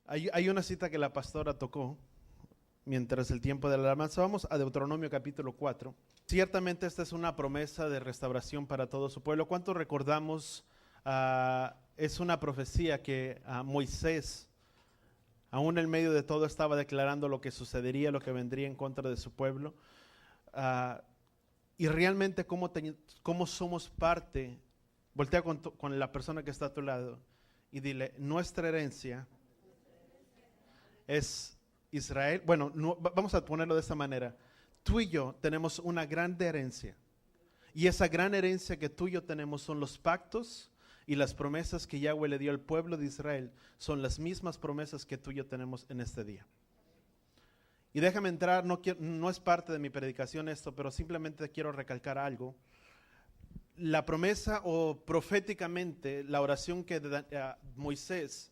Hay una cita que la pastora tocó mientras el tiempo de la alabanza. Vamos a Deuteronomio capítulo 4. Ciertamente esta es una promesa de restauración para todo su pueblo. ¿Cuántos recordamos? Es una profecía que Moisés, aún en medio de todo, estaba declarando lo que sucedería, lo que vendría en contra de su pueblo. Y realmente cómo somos parte. Voltea con la persona que está a tu lado y dile: nuestra herencia es Israel. Bueno, vamos a ponerlo de esta manera. Tú y yo tenemos una gran herencia. Y esa gran herencia que tú y yo tenemos son los pactos y las promesas que Yahweh le dio al pueblo de Israel. Son las mismas promesas que tú y yo tenemos en este día. Y déjame entrar, no es parte de mi predicación esto, pero simplemente quiero recalcar algo. La promesa, o proféticamente la oración que Moisés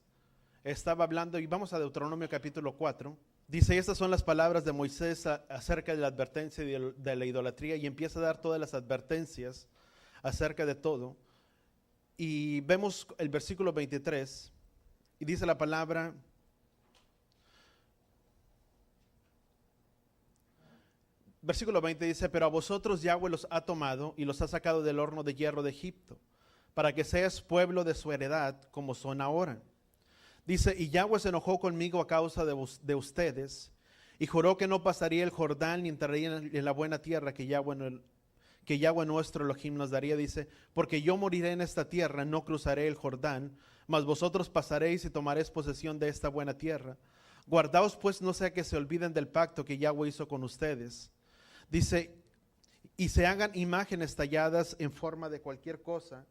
estaba hablando, y vamos a Deuteronomio capítulo 4, dice: estas son las palabras de Moisés acerca de la advertencia de la idolatría, y empieza a dar todas las advertencias acerca de todo. Y vemos el versículo 23, y dice la palabra: versículo 20 dice: pero a vosotros Yahweh los ha tomado y los ha sacado del horno de hierro de Egipto, para que seas pueblo de su heredad, como son ahora. Dice: y Yahweh se enojó conmigo a causa de ustedes, y juró que no pasaría el Jordán ni entraría en la buena tierra que Yahweh nuestro Elohim nos daría. Dice: porque yo moriré en esta tierra, no cruzaré el Jordán, mas vosotros pasaréis y tomaréis posesión de esta buena tierra. Guardaos pues, no sea que se olviden del pacto que Yahweh hizo con ustedes. Dice: y se hagan imágenes talladas en forma de cualquier cosa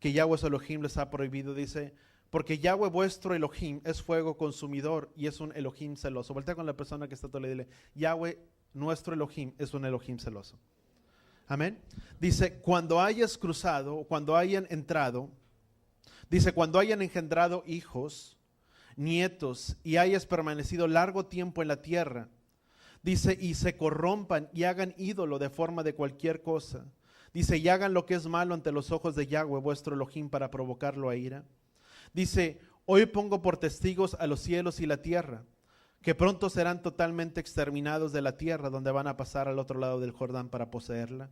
que Yahweh su Elohim les ha prohibido. Dice: porque Yahweh vuestro Elohim es fuego consumidor y es un Elohim celoso. Voltea con la persona que está a tu lado y dile: Yahweh nuestro Elohim es un Elohim celoso. Amén. Dice: cuando hayas cruzado, cuando hayan entrado, dice: cuando hayan engendrado hijos, nietos, y hayas permanecido largo tiempo en la tierra, dice, y se corrompan y hagan ídolo de forma de cualquier cosa, dice, y hagan lo que es malo ante los ojos de Yahweh vuestro Elohim para provocarlo a ira. Dice: hoy pongo por testigos a los cielos y la tierra, que pronto serán totalmente exterminados de la tierra donde van a pasar al otro lado del Jordán para poseerla.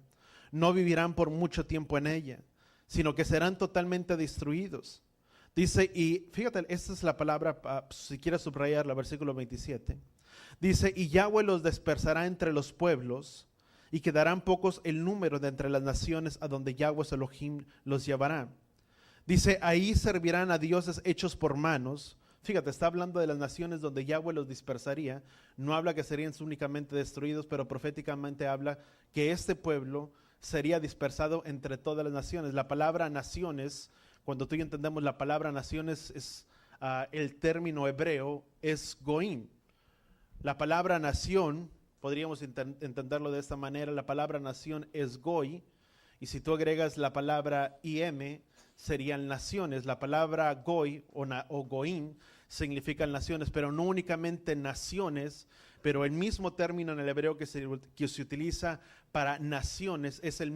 No vivirán por mucho tiempo en ella, sino que serán totalmente destruidos. Dice, y fíjate, esta es la palabra, si quieres subrayarla, versículo 27. Dice: y Yahweh los dispersará entre los pueblos, y quedarán pocos el número de entre las naciones a donde Yahweh Elohim los llevará. Dice: ahí servirán a dioses hechos por manos. Fíjate, está hablando de las naciones donde Yahweh los dispersaría. No habla que serían únicamente destruidos, pero proféticamente habla que este pueblo sería dispersado entre todas las naciones. La palabra naciones, cuando tú y yo entendemos la palabra naciones, es el término hebreo es goim. La palabra nación, podríamos entenderlo de esta manera, la palabra nación es goy, y si tú agregas la palabra im, serían naciones. La palabra goy o goim significan naciones, pero no únicamente naciones, pero el mismo término en el hebreo que se utiliza para naciones es el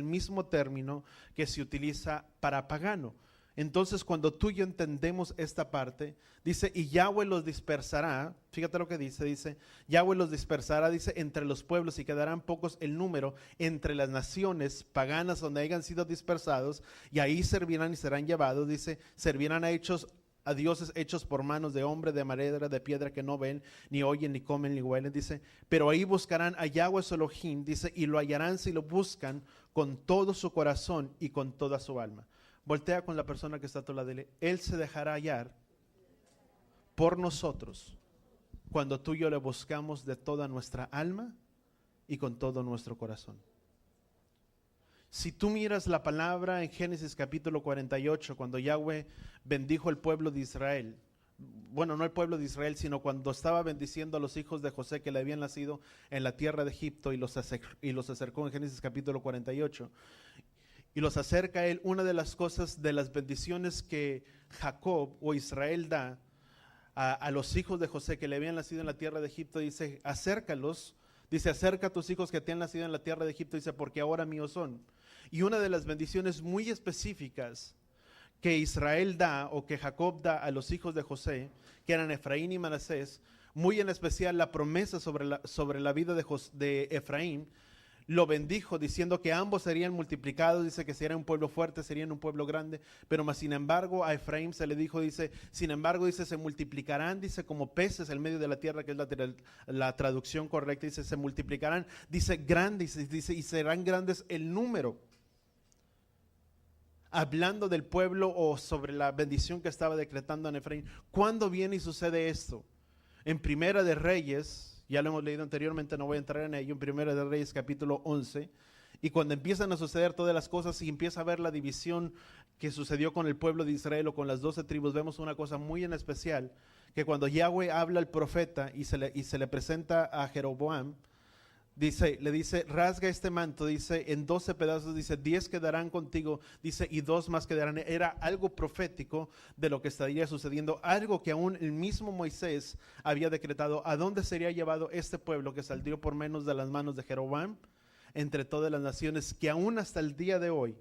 mismo término que se utiliza para pagano. Entonces, cuando tú y yo entendemos esta parte, dice: y Yahweh los dispersará. Fíjate lo que dice, Yahweh los dispersará, dice, entre los pueblos, y quedarán pocos el número entre las naciones paganas donde hayan sido dispersados, y ahí servirán y serán llevados. Dice: servirán a dioses hechos por manos de hombre, de madera, de piedra, que no ven, ni oyen, ni comen, ni huelen. Dice: pero ahí buscarán a Yahweh su Elohim, dice, y lo hallarán si lo buscan con todo su corazón y con toda su alma. Voltea con la persona que está a tu lado y dile: Él se dejará hallar por nosotros cuando tú y yo le buscamos de toda nuestra alma y con todo nuestro corazón. Si tú miras la palabra en Génesis capítulo 48, cuando Yahweh bendijo el pueblo de Israel, bueno, no el pueblo de Israel, sino cuando estaba bendiciendo a los hijos de José que le habían nacido en la tierra de Egipto, y los acercó en Génesis capítulo 48, y los acerca a él. Una de las cosas, de las bendiciones que Jacob o Israel da a los hijos de José que le habían nacido en la tierra de Egipto, dice: acércalos, dice, acerca a tus hijos que te han nacido en la tierra de Egipto, dice, porque ahora míos son. Y una de las bendiciones muy específicas que Israel da o que Jacob da a los hijos de José, que eran Efraín y Manasés, muy en especial la promesa sobre la vida de Efraín, lo bendijo diciendo que ambos serían multiplicados, dice que serían un pueblo fuerte, serían un pueblo grande, pero más sin embargo a Efraín se le dijo, dice, sin embargo, dice, se multiplicarán, dice, como peces en medio de la tierra, que es la traducción correcta, dice, se multiplicarán, dice, grandes, dice, y serán grandes el número. Hablando del pueblo o sobre la bendición que estaba decretando en Efraín. ¿Cuándo viene y sucede esto? En Primera de Reyes, ya lo hemos leído anteriormente, no voy a entrar en ello, en Primera de Reyes capítulo 11, y cuando empiezan a suceder todas las cosas y empieza a ver la división que sucedió con el pueblo de Israel o con las 12 tribus, vemos una cosa muy en especial, que cuando Yahweh habla al profeta y se le presenta a Jeroboam, le dice, rasga este manto, dice, en 12 pedazos, dice, 10 quedarán contigo, dice, y 2 más quedarán. Era algo profético de lo que estaría sucediendo, algo que aún el mismo Moisés había decretado. ¿A dónde sería llevado este pueblo que saldría por menos de las manos de Jeroboam? Entre todas las naciones, que aún hasta el día de hoy,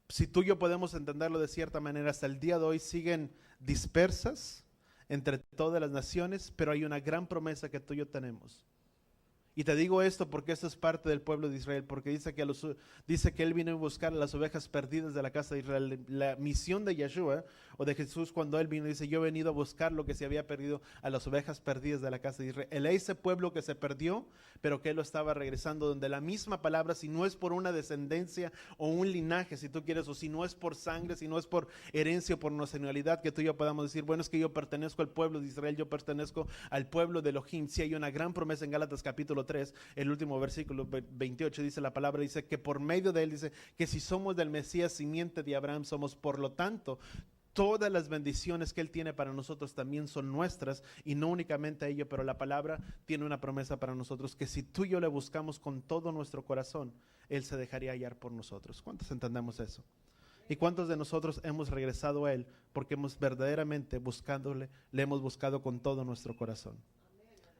si tú y yo podemos entenderlo de cierta manera, hasta el día de hoy siguen dispersas entre todas las naciones, pero hay una gran promesa que tú y yo tenemos. Y te digo esto porque esto es parte del pueblo de Israel, porque dice que Él vino a buscar a las ovejas perdidas de la casa de Israel. La misión de Yeshua o de Jesús cuando Él vino, dice, yo he venido a buscar lo que se había perdido, a las ovejas perdidas de la casa de Israel. Ese pueblo que se perdió, pero que Él lo estaba regresando, donde la misma palabra, si no es por una descendencia o un linaje, si tú quieres, o si no es por sangre, si no es por herencia o por nacionalidad, que tú y yo podamos decir, bueno, es que yo pertenezco al pueblo de Israel, yo pertenezco al pueblo de Elohim. Si hay una gran promesa en Gálatas capítulo 3, el último versículo 28 dice la palabra, dice que por medio de Él, dice que si somos del Mesías, simiente de Abraham somos, por lo tanto, todas las bendiciones que Él tiene para nosotros también son nuestras, y no únicamente ello, pero la palabra tiene una promesa para nosotros, que si tú y yo le buscamos con todo nuestro corazón, Él se dejaría hallar por nosotros. ¿Cuántos entendemos eso? ¿Y cuántos de nosotros hemos regresado a Él porque hemos verdaderamente buscándole, le hemos buscado con todo nuestro corazón?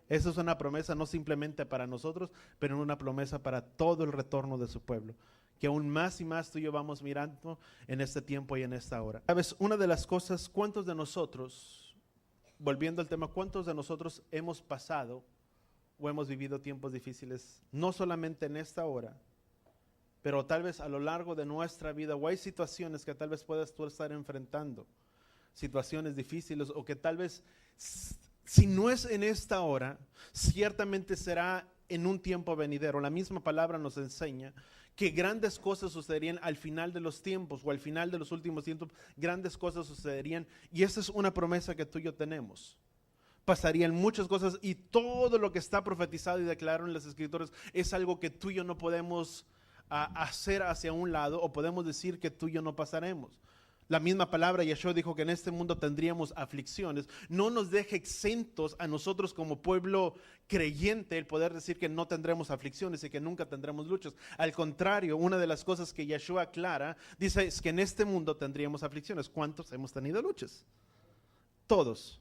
Esa es una promesa no simplemente para nosotros, pero una promesa para todo el retorno de su pueblo, que aún más y más tú y yo vamos mirando en este tiempo y en esta hora. ¿Sabes? Una de las cosas, ¿cuántos de nosotros, volviendo al tema, cuántos de nosotros hemos pasado o hemos vivido tiempos difíciles, no solamente en esta hora, pero tal vez a lo largo de nuestra vida, o hay situaciones que tal vez puedas tú estar enfrentando, situaciones difíciles, o que tal vez, si no es en esta hora, ciertamente será en un tiempo venidero. La misma palabra nos enseña que grandes cosas sucederían al final de los tiempos, o al final de los últimos tiempos, grandes cosas sucederían, y esa es una promesa que tú y yo tenemos. Pasarían muchas cosas, y todo lo que está profetizado y declarado en las Escrituras es algo que tú y yo no podemos hacer hacia un lado, o podemos decir que tú y yo no pasaremos. La misma palabra, Yeshua dijo que en este mundo tendríamos aflicciones. No nos deje exentos a nosotros como pueblo creyente el poder decir que no tendremos aflicciones y que nunca tendremos luchas. Al contrario, una de las cosas que Yeshua aclara, dice es que en este mundo tendríamos aflicciones. ¿Cuántos hemos tenido luchas? Todos.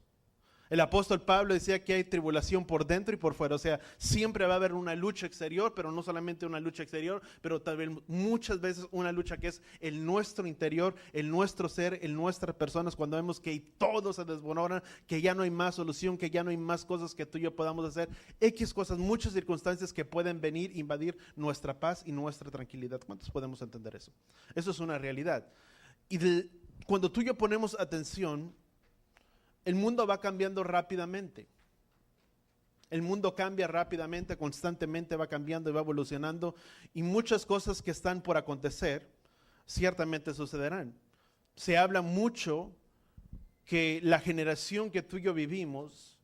El apóstol Pablo decía que hay tribulación por dentro y por fuera, o sea, siempre va a haber una lucha exterior, pero no solamente una lucha exterior, pero también muchas veces una lucha que es el nuestro interior, el nuestro ser, el nuestras personas, cuando vemos que todo se desmorona, que ya no hay más solución, que ya no hay más cosas que tú y yo podamos hacer, X cosas, muchas circunstancias que pueden venir, invadir nuestra paz y nuestra tranquilidad. ¿Cuántos podemos entender eso? Eso es una realidad. Y cuando tú y yo ponemos atención, el mundo va cambiando rápidamente. El mundo cambia rápidamente, constantemente va cambiando y va evolucionando, y muchas cosas que están por acontecer ciertamente sucederán. Se habla mucho que la generación que tú y yo vivimos,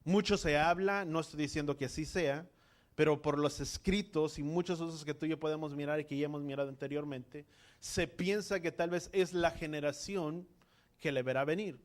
mucho se habla, no estoy diciendo que así sea, pero por los escritos y muchas cosas que tú y yo podemos mirar y que ya hemos mirado anteriormente, se piensa que tal vez es la generación que le verá venir.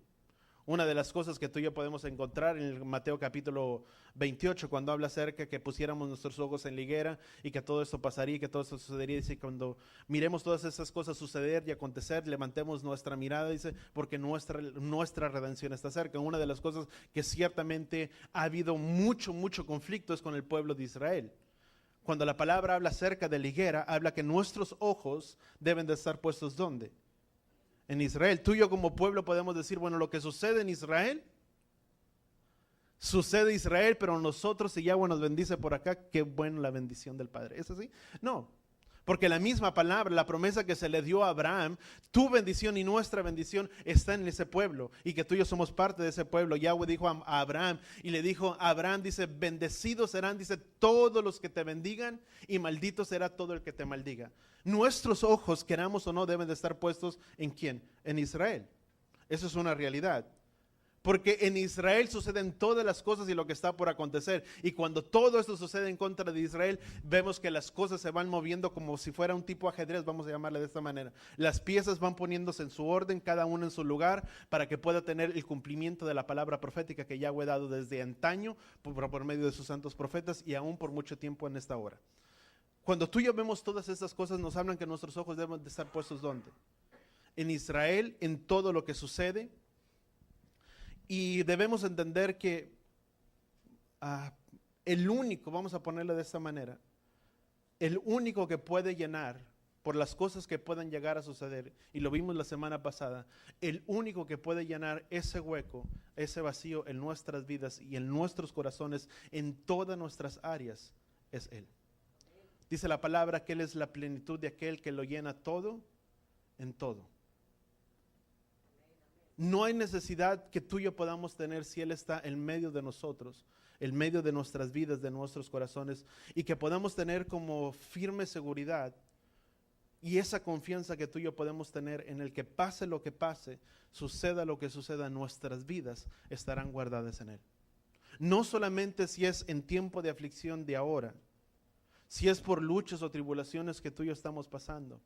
Una de las cosas que tú y yo podemos encontrar en el Mateo capítulo 28, cuando habla acerca que pusiéramos nuestros ojos en la higuera y que todo esto pasaría, que todo esto sucedería, dice, cuando miremos todas esas cosas suceder y acontecer, levantemos nuestra mirada, dice, porque nuestra redención está cerca. Una de las cosas que ciertamente ha habido mucho conflicto es con el pueblo de Israel. Cuando la palabra habla acerca de la higuera, habla que nuestros ojos deben de estar puestos ¿dónde? en Israel. Tú y yo como pueblo podemos decir, bueno, lo que sucede en Israel, sucede en Israel, pero nosotros, si Yahweh nos bendice por acá, qué buena la bendición del Padre. ¿Es así? No. Porque la misma palabra, la promesa que se le dio a Abraham, tu bendición y nuestra bendición está en ese pueblo. Y que tú y yo somos parte de ese pueblo. Yahweh dijo a Abraham, y le dijo a Abraham, dice, bendecidos serán, dice, todos los que te bendigan, y maldito será todo el que te maldiga. Nuestros ojos, queramos o no, deben de estar puestos ¿en quién? En Israel. Eso es una realidad. Porque en Israel suceden todas las cosas y lo que está por acontecer. Y cuando todo esto sucede en contra de Israel, vemos que las cosas se van moviendo como si fuera un tipo ajedrez, vamos a llamarle de esta manera. Las piezas van poniéndose en su orden, cada una en su lugar, para que pueda tener el cumplimiento de la palabra profética que Yahweh ha dado desde antaño, por medio de sus santos profetas y aún por mucho tiempo en esta hora. Cuando tú y yo vemos todas estas cosas, nos hablan que nuestros ojos deben de estar puestos ¿dónde? En Israel, en todo lo que sucede. Y debemos entender que el único, vamos a ponerlo de esta manera, el único que puede llenar por las cosas que puedan llegar a suceder, y lo vimos la semana pasada, el único que puede llenar ese hueco, ese vacío en nuestras vidas y en nuestros corazones, en todas nuestras áreas, es Él. Dice la palabra que Él es la plenitud de aquel que lo llena todo en todo. No hay necesidad que tú y yo podamos tener si Él está en medio de nosotros, en medio de nuestras vidas, de nuestros corazones, y que podamos tener como firme seguridad y esa confianza que tú y yo podemos tener en el que pase lo que pase, suceda lo que suceda, nuestras vidas estarán guardadas en Él. No solamente si es en tiempo de aflicción de ahora, si es por luchas o tribulaciones que tú y yo estamos pasando,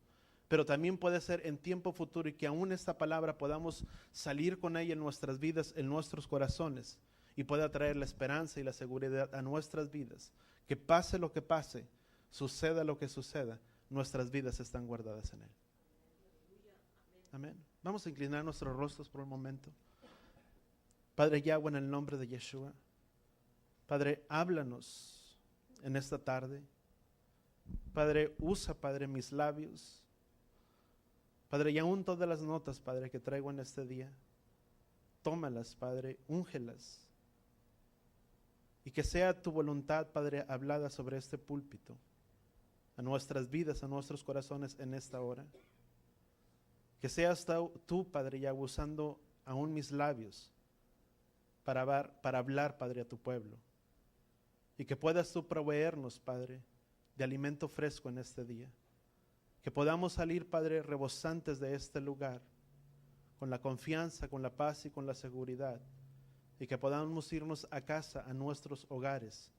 pero también puede ser en tiempo futuro y que aún esta palabra podamos salir con ella en nuestras vidas, en nuestros corazones, y pueda traer la esperanza y la seguridad a nuestras vidas. Que pase lo que pase, suceda lo que suceda, nuestras vidas están guardadas en Él. Amén. Vamos a inclinar nuestros rostros por un momento. Padre Yahweh, en el nombre de Yeshua, Padre, háblanos en esta tarde. Padre, usa, Padre, mis labios. Padre, y aún todas las notas, Padre, que traigo en este día, tómalas, Padre, úngelas. Y que sea tu voluntad, Padre, hablada sobre este púlpito, a nuestras vidas, a nuestros corazones en esta hora. Que seas tú, Padre, ya usando aún mis labios para hablar, Padre, a tu pueblo. Y que puedas tú proveernos, Padre, de alimento fresco en este día. Que podamos salir, Padre, rebosantes de este lugar, con la confianza, con la paz y con la seguridad. Y que podamos irnos a casa, a nuestros hogares,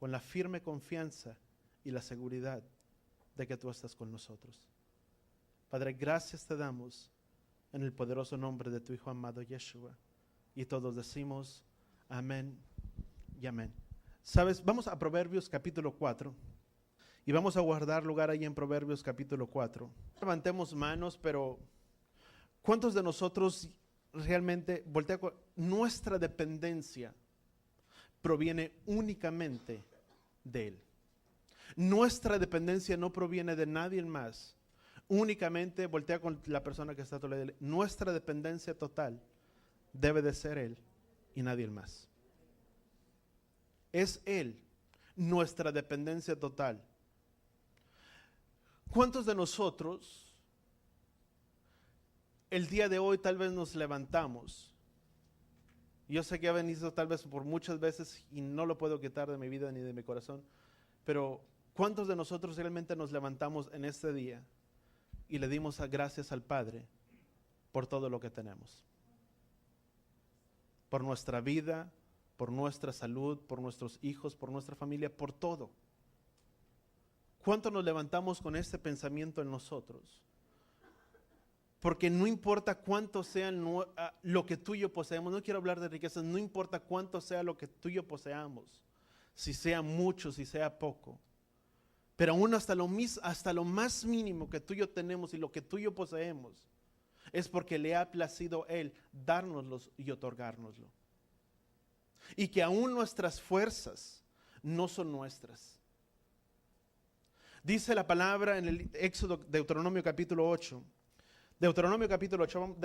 con la firme confianza y la seguridad de que tú estás con nosotros. Padre, gracias te damos en el poderoso nombre de tu Hijo amado Yeshua. Y todos decimos amén y amén. ¿Sabes? Vamos a Proverbios capítulo 4. Y vamos a guardar lugar ahí en Proverbios capítulo 4. Levantemos manos, pero ¿cuántos de nosotros realmente, nuestra dependencia proviene únicamente de Él? Nuestra dependencia no proviene de nadie más. Únicamente, voltea con la persona que está a tu lado. Nuestra dependencia total debe de ser Él y nadie más. Es Él, nuestra dependencia total. ¿Cuántos de nosotros el día de hoy tal vez nos levantamos? Yo sé que ha venido tal vez por muchas veces y no lo puedo quitar de mi vida ni de mi corazón, pero ¿cuántos de nosotros realmente nos levantamos en este día y le dimos gracias al Padre por todo lo que tenemos? Por nuestra vida, por nuestra salud, por nuestros hijos, por nuestra familia, por todo. ¿Cuánto nos levantamos con este pensamiento en nosotros? Porque no importa cuánto sea lo que tú y yo poseemos, no quiero hablar de riquezas, no importa cuánto sea lo que tú y yo poseamos, si sea mucho, si sea poco, pero aún hasta lo más mínimo que tú y yo tenemos y lo que tú y yo poseemos, es porque le ha placido Él dárnoslo y otorgárnoslo. Y que aún nuestras fuerzas no son nuestras. Dice la palabra en el Éxodo, Deuteronomio capítulo 8, Deuteronomio capítulo 8,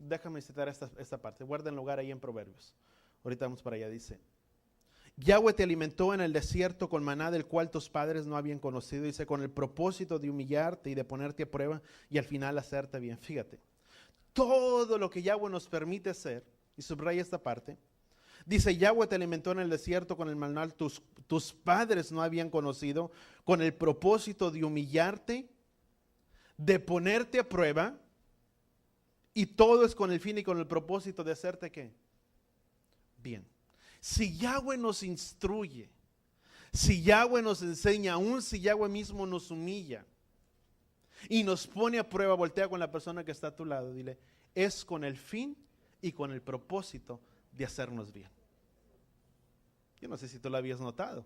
déjame citar esta parte. Guarden lugar ahí en Proverbios. Ahorita vamos para allá, dice. Yahweh te alimentó en el desierto con maná del cual tus padres no habían conocido, dice, con el propósito de humillarte y de ponerte a prueba y al final hacerte bien. Fíjate, todo lo que Yahweh nos permite hacer, y subraya esta parte, dice, Yahweh te alimentó en el desierto con el maná tus padres no habían conocido, con el propósito de humillarte, de ponerte a prueba, y todo es con el fin y con el propósito de hacerte ¿qué? Bien. Si Yahweh nos instruye, si Yahweh nos enseña, aún si Yahweh mismo nos humilla y nos pone a prueba, voltea con la persona que está a tu lado, dile, es con el fin y con el propósito de hacernos bien. Yo no sé si tú lo habías notado.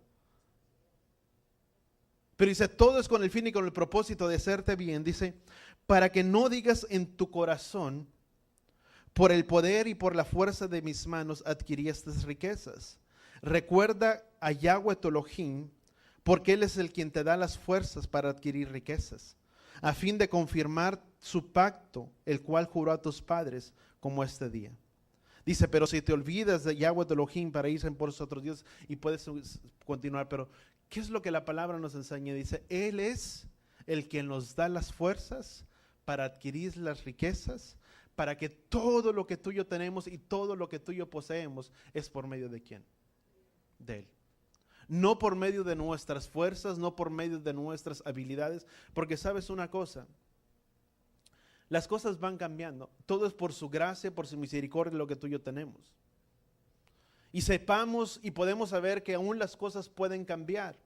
Pero dice, todo es con el fin y con el propósito de hacerte bien. Dice, para que no digas en tu corazón, por el poder y por la fuerza de mis manos adquirí estas riquezas. Recuerda a Yahweh tu Elohim, porque Él es el quien te da las fuerzas para adquirir riquezas, a fin de confirmar su pacto, el cual juró a tus padres, como este día. Dice, pero si te olvidas de Yahweh tu Elohim para irse por los otros dioses, y puedes continuar, pero ¿qué es lo que la palabra nos enseña? Dice, Él es el que nos da las fuerzas para adquirir las riquezas, para que todo lo que tú y yo tenemos y todo lo que tú y yo poseemos es por medio de ¿quién? De Él. No por medio de nuestras fuerzas, no por medio de nuestras habilidades, porque sabes una cosa, las cosas van cambiando, todo es por su gracia, por su misericordia lo que tú y yo tenemos. Y sepamos y podemos saber que aún las cosas pueden cambiar.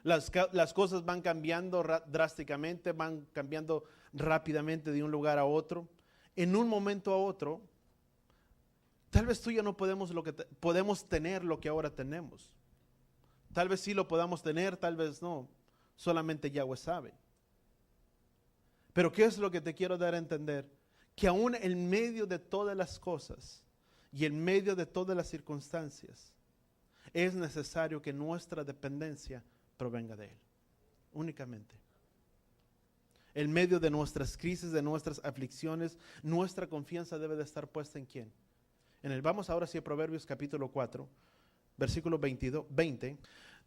Las cosas van cambiando drásticamente, van cambiando rápidamente de un lugar a otro. En un momento a otro, tal vez tú y yo no podemos tener lo que ahora tenemos. Tal vez sí lo podamos tener, tal vez no. Solamente Yahweh sabe. Pero ¿qué es lo que te quiero dar a entender? Que aún en medio de todas las cosas y en medio de todas las circunstancias, es necesario que nuestra dependencia provenga de Él, únicamente. En medio de nuestras crisis, de nuestras aflicciones, nuestra confianza debe de estar puesta ¿en quién? Vamos ahora sí a Proverbios capítulo 4, versículo 20.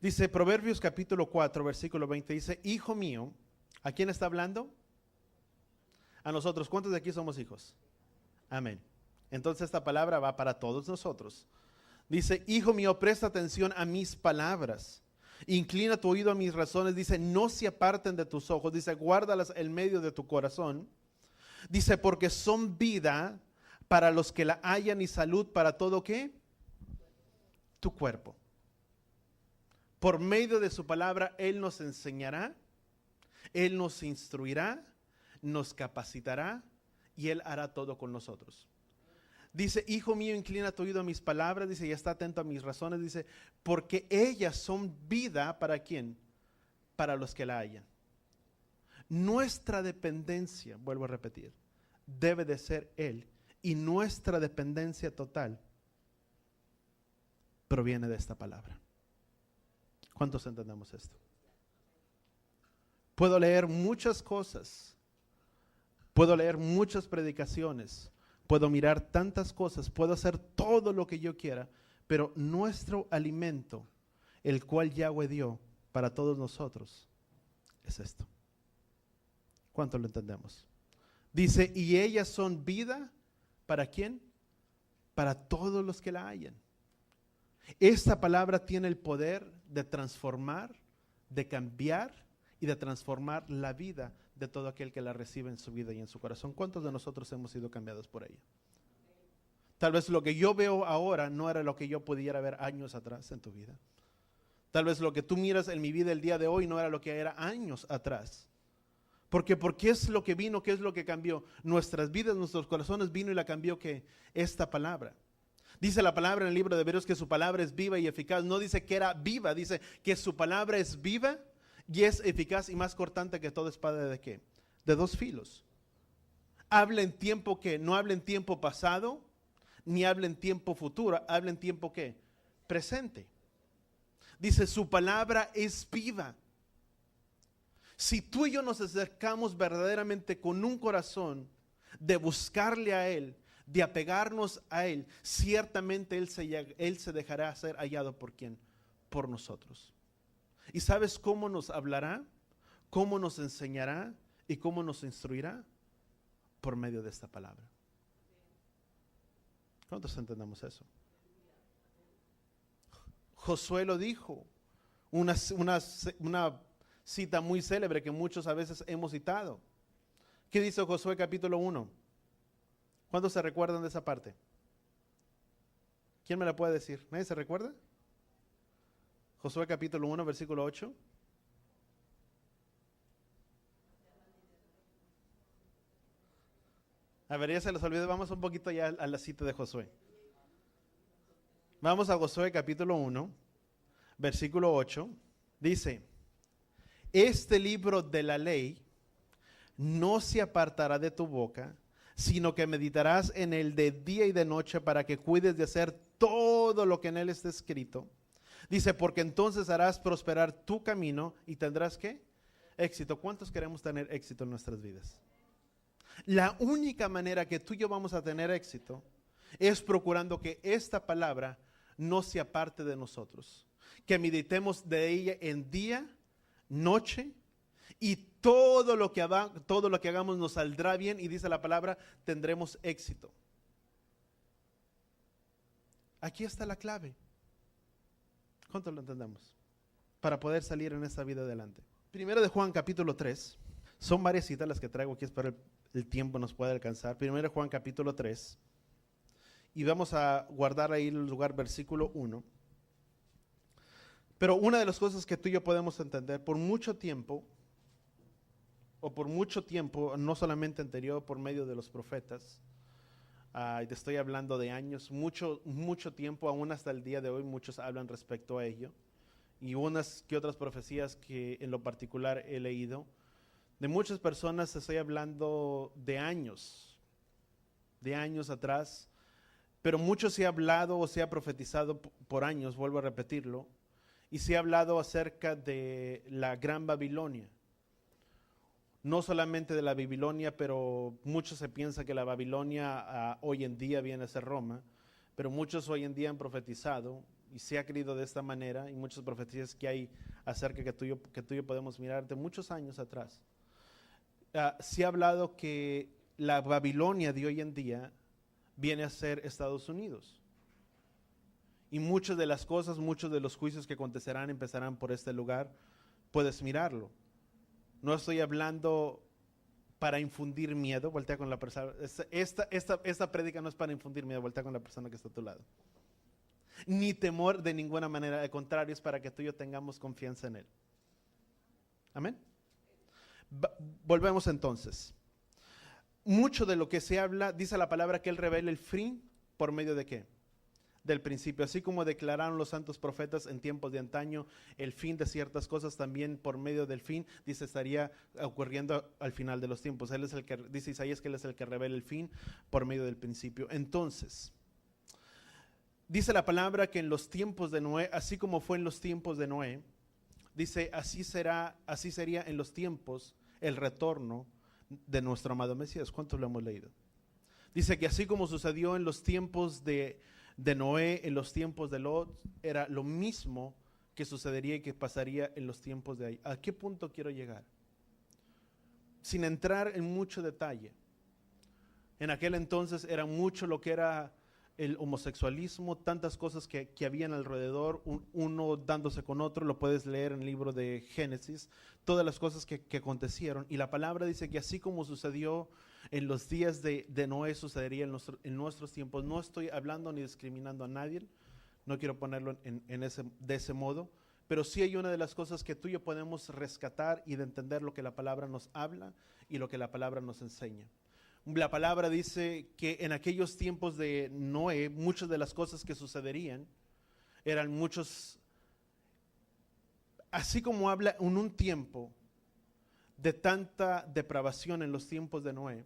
Dice Proverbios capítulo 4, versículo 20, dice, hijo mío, ¿a quién está hablando? A nosotros. ¿Cuántos de aquí somos hijos? Amén. Entonces esta palabra va para todos nosotros. Dice, hijo mío, presta atención a mis palabras. Inclina tu oído a mis razones. Dice, no se aparten de tus ojos. Dice, guárdalas en medio de tu corazón. Dice, porque son vida para los que la hallan y salud para todo ¿qué? Tu cuerpo. Por medio de su palabra, Él nos enseñará, Él nos instruirá, nos capacitará y Él hará todo con nosotros. Dice, hijo mío, inclina tu oído a mis palabras, dice, y está atento a mis razones, dice, porque ellas son vida ¿para quién? Para los que la hallan. Nuestra dependencia, vuelvo a repetir, debe de ser Él, y nuestra dependencia total proviene de esta palabra. ¿Cuántos entendemos esto? Puedo leer muchas cosas, puedo leer muchas predicaciones, puedo mirar tantas cosas, puedo hacer todo lo que yo quiera, pero nuestro alimento, el cual Yahweh dio para todos nosotros, es esto. ¿Cuánto lo entendemos? Dice, y ellas son vida, ¿para quién? Para todos los que la hallan. Esta palabra tiene el poder de transformar, de cambiar y de transformar la vida de todo aquel que la recibe en su vida y en su corazón. ¿Cuántos de nosotros hemos sido cambiados por ella? Tal vez lo que yo veo ahora no era lo que yo pudiera ver años atrás en tu vida. Tal vez lo que tú miras en mi vida el día de hoy no era lo que era años atrás. Porque ¿qué es lo que vino? ¿Qué es lo que cambió? Nuestras vidas, nuestros corazones vino y la cambió ¿qué? Esta palabra. Dice la palabra en el libro de Hebreos que su palabra es viva y eficaz. No dice que era viva, dice que su palabra es viva y es eficaz y más cortante que toda espada ¿de qué? De dos filos. Habla en tiempo que no habla en tiempo pasado, ni habla en tiempo futuro, habla en tiempo ¿qué? Presente. Dice su palabra es viva. Si tú y yo nos acercamos verdaderamente con un corazón de buscarle a Él, de apegarnos a Él, ciertamente Él se dejará ser hallado ¿por quién? Por nosotros. ¿Y sabes cómo nos hablará? ¿Cómo nos enseñará? ¿Y cómo nos instruirá? Por medio de esta palabra. ¿Cuántos entendemos eso? Josué lo dijo, una cita muy célebre que muchos a veces hemos citado. ¿Qué dice Josué capítulo 1? ¿Cuántos se recuerdan de esa parte? ¿Quién me la puede decir? ¿Nadie se recuerda? Josué capítulo 1, versículo 8. A ver, ya se los olvidó. Vamos un poquito ya a la cita de Josué. Vamos a Josué capítulo 1, versículo 8. Dice, este libro de la ley no se apartará de tu boca, sino que meditarás en él de día y de noche para que cuides de hacer todo lo que en él está escrito. Dice, porque entonces harás prosperar tu camino y tendrás ¿qué? Éxito. ¿Cuántos queremos tener éxito en nuestras vidas? La única manera que tú y yo vamos a tener éxito es procurando que esta palabra no se aparte de nosotros. Que meditemos de ella en día, noche, y todo lo que hagamos nos saldrá bien, y dice la palabra, tendremos éxito. Aquí está la clave. ¿Cuánto lo entendemos? Para poder salir en esta vida adelante. Primero de Juan capítulo 3. Son varias citas las que traigo aquí, espero el tiempo nos puede alcanzar. Primero de Juan capítulo 3. Y vamos a guardar ahí el lugar versículo 1. Pero una de las cosas que tú y yo podemos entender, por mucho tiempo, no solamente anterior, por medio de los profetas, te estoy hablando de años, mucho tiempo, aún hasta el día de hoy, muchos hablan respecto a ello. Y unas que otras profecías que en lo particular he leído, de muchas personas estoy hablando de años atrás, pero mucho se ha hablado o se ha profetizado por años, vuelvo a repetirlo, y se ha hablado acerca de la Gran Babilonia. No solamente de la Babilonia, pero mucho se piensa que la Babilonia hoy en día viene a ser Roma, pero muchos hoy en día han profetizado y se ha creído de esta manera, y muchas profecías que hay acerca que tú y yo podemos mirar de muchos años atrás. Se ha hablado que la Babilonia de hoy en día viene a ser Estados Unidos. Y muchas de las cosas, muchos de los juicios que acontecerán empezarán por este lugar. Puedes mirarlo. No estoy hablando para infundir miedo. Voltea con la persona. Esta prédica no es para infundir miedo. Voltea con la persona que está a tu lado. Ni temor de ninguna manera. Al contrario, es para que tú y yo tengamos confianza en Él. Amén. Volvemos entonces. Mucho de lo que se habla, dice la palabra que Él revela el fin por medio de ¿qué? Del principio. Así como declararon los santos profetas en tiempos de antaño el fin de ciertas cosas, también por medio del fin, dice, estaría ocurriendo al final de los tiempos. Él es el que, dice Isaías, que Él es el que revela el fin por medio del principio. Entonces, dice la palabra que en los tiempos de Noé, así como fue en los tiempos de Noé, dice, así sería en los tiempos el retorno de nuestro amado Mesías. ¿Cuántos lo hemos leído? Dice que así como sucedió en los tiempos de Noé, en los tiempos de Lot, era lo mismo que sucedería y que pasaría en los tiempos de ahí. ¿A qué punto quiero llegar? Sin entrar en mucho detalle. En aquel entonces era mucho lo que era el homosexualismo, tantas cosas que habían alrededor, uno dándose con otro, lo puedes leer en el libro de Génesis, todas las cosas que acontecieron. Y la palabra dice que así como sucedió en los días de Noé, sucedería en nuestros tiempos. No estoy hablando ni discriminando a nadie, no quiero ponerlo de ese modo, pero sí hay una de las cosas que tú y yo podemos rescatar y de entender lo que la palabra nos habla y lo que la palabra nos enseña. La palabra dice que en aquellos tiempos de Noé, muchas de las cosas que sucederían eran muchos, así como habla en un tiempo de tanta depravación en los tiempos de Noé,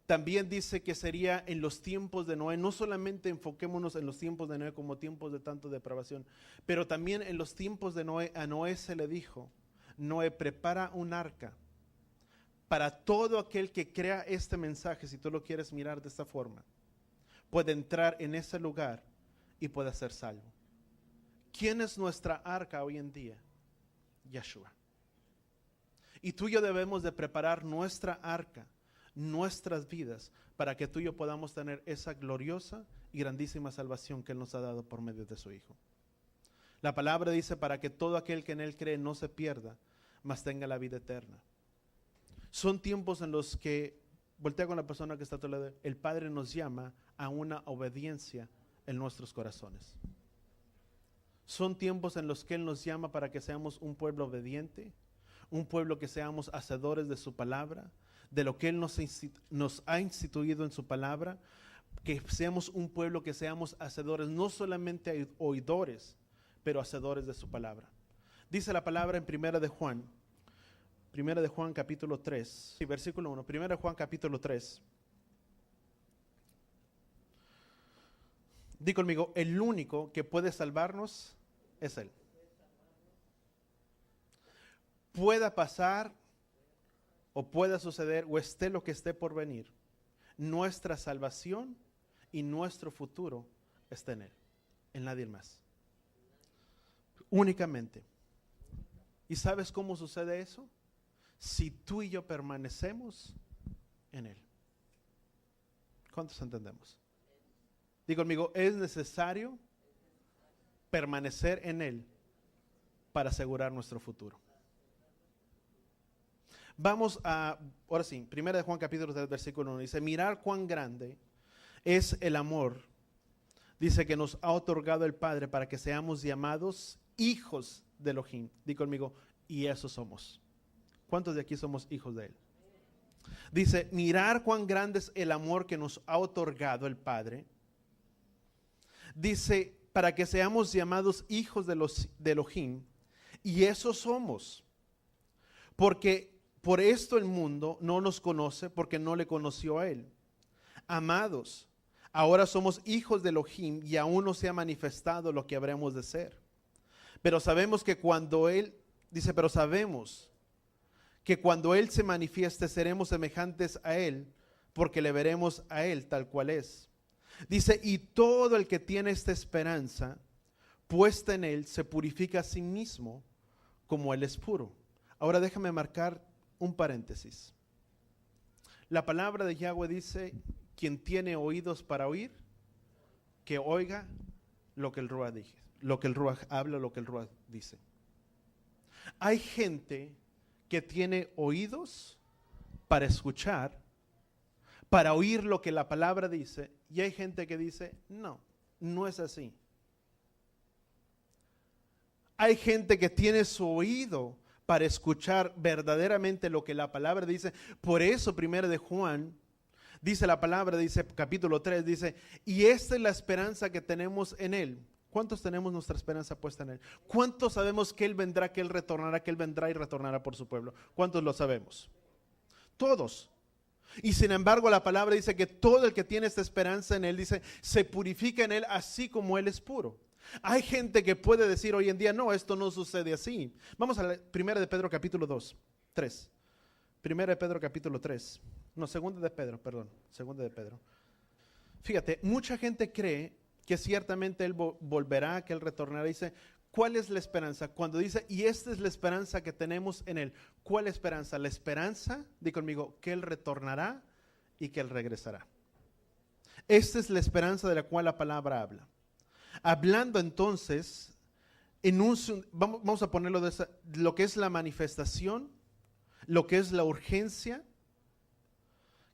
también dice que sería en los tiempos de Noé. No solamente enfoquémonos en los tiempos de Noé como tiempos de tanta depravación, pero también en los tiempos de Noé, a Noé se le dijo, Noé prepara un arca para todo aquel que crea este mensaje, si tú lo quieres mirar de esta forma, puede entrar en ese lugar y puede ser salvo. ¿Quién es nuestra arca hoy en día? Yeshua. Y tú y yo debemos de preparar nuestra arca, nuestras vidas, para que tú y yo podamos tener esa gloriosa y grandísima salvación que Él nos ha dado por medio de su Hijo. La palabra dice para que todo aquel que en Él cree no se pierda, mas tenga la vida eterna. Son tiempos en los que, voltea con la persona que está a tu lado, el Padre nos llama a una obediencia en nuestros corazones. Son tiempos en los que Él nos llama para que seamos un pueblo obediente, un pueblo que seamos hacedores de su palabra, de lo que Él nos ha instituido en su palabra, que seamos un pueblo que seamos hacedores, no solamente oidores, pero hacedores de su palabra. Dice la palabra en Primera de Juan capítulo 3, versículo 1, Primera de Juan capítulo 3. Di conmigo, el único que puede salvarnos es Él. Pueda pasar o pueda suceder o esté lo que esté por venir, nuestra salvación y nuestro futuro está en Él, en nadie más. Únicamente. ¿Y sabes cómo sucede eso? Si tú y yo permanecemos en Él. ¿Cuántos entendemos? Digo conmigo, es necesario permanecer en Él para asegurar nuestro futuro. Vamos a, ahora sí, 1 de Juan capítulo 3, versículo 1, dice, mirar cuán grande es el amor, dice que nos ha otorgado el Padre para que seamos llamados hijos de Elohim. Di conmigo, y eso somos. ¿Cuántos de aquí somos hijos de Él? Dice, mirar cuán grande es el amor que nos ha otorgado el Padre. Dice, para que seamos llamados hijos de Elohim, y eso somos. Porque por esto el mundo no nos conoce, porque no le conoció a Él. Amados, ahora somos hijos de Elohim y aún no se ha manifestado lo que habremos de ser. Pero sabemos que cuando Él, dice, pero sabemos que cuando Él se manifieste seremos semejantes a Él, porque le veremos a Él tal cual es. Dice, y todo el que tiene esta esperanza puesta en Él se purifica a sí mismo como Él es puro. Ahora déjame marcar un paréntesis. La palabra de Yahweh dice, quien tiene oídos para oír, que oiga lo que el Ruach dice, lo que el Ruach habla, lo que el Ruach dice. Hay gente que tiene oídos para escuchar, para oír lo que la palabra dice, y hay gente que dice, no, no es así. Hay gente que tiene su oído para escuchar verdaderamente lo que la palabra dice. Por eso, 1 de Juan, dice la palabra, dice capítulo 3, dice, y esta es la esperanza que tenemos en Él. ¿Cuántos tenemos nuestra esperanza puesta en Él? ¿Cuántos sabemos que Él vendrá, que Él retornará, que Él vendrá y retornará por su pueblo? ¿Cuántos lo sabemos? Todos. Y sin embargo la palabra dice que todo el que tiene esta esperanza en Él, dice, se purifica en Él así como Él es puro. Hay gente que puede decir hoy en día, no, esto no sucede así. Vamos a la 1 de Pedro capítulo 3. 1 de Pedro capítulo 3. No, 2 de Pedro, perdón. 2 de Pedro. Fíjate, mucha gente cree que ciertamente Él volverá, que Él retornará. Dice, ¿cuál es la esperanza? Cuando dice, y esta es la esperanza que tenemos en Él. ¿Cuál esperanza? La esperanza, di conmigo, que Él retornará y que Él regresará. Esta es la esperanza de la cual la palabra habla. Hablando entonces, vamos a ponerlo de lo que es la manifestación, lo que es la urgencia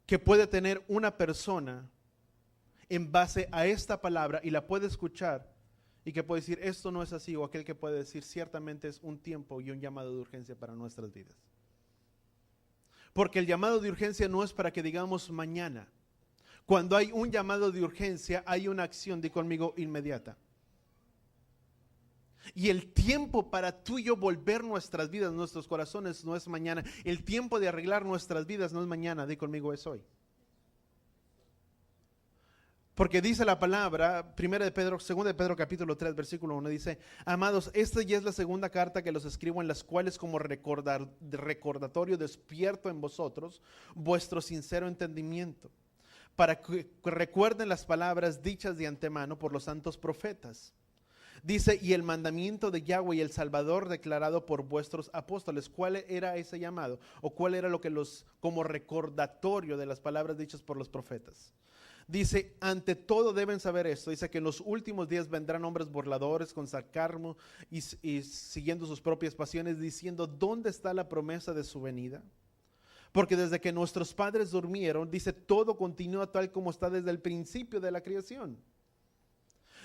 que puede tener una persona en base a esta palabra y la puede escuchar y que puede decir esto no es así, o aquel que puede decir ciertamente es un tiempo y un llamado de urgencia para nuestras vidas. Porque el llamado de urgencia no es para que digamos mañana. Cuando hay un llamado de urgencia, hay una acción, di conmigo, inmediata. Y el tiempo para tú y yo volver nuestras vidas, nuestros corazones, no es mañana. El tiempo de arreglar nuestras vidas no es mañana, di conmigo, es hoy. Porque dice la palabra, 2 de Pedro capítulo 3, versículo 1, dice: amados, esta ya es la segunda carta que los escribo, en las cuales como recordatorio despierto en vosotros vuestro sincero entendimiento, para que recuerden las palabras dichas de antemano por los santos profetas. Dice: y el mandamiento de Yahweh y el Salvador declarado por vuestros apóstoles. ¿Cuál era ese llamado? ¿O cuál era lo que como recordatorio de las palabras dichas por los profetas? Dice: ante todo deben saber esto. Dice que en los últimos días vendrán hombres burladores con sarcasmo y siguiendo sus propias pasiones, diciendo: ¿dónde está la promesa de su venida? Porque desde que nuestros padres durmieron, dice, todo continúa tal como está desde el principio de la creación.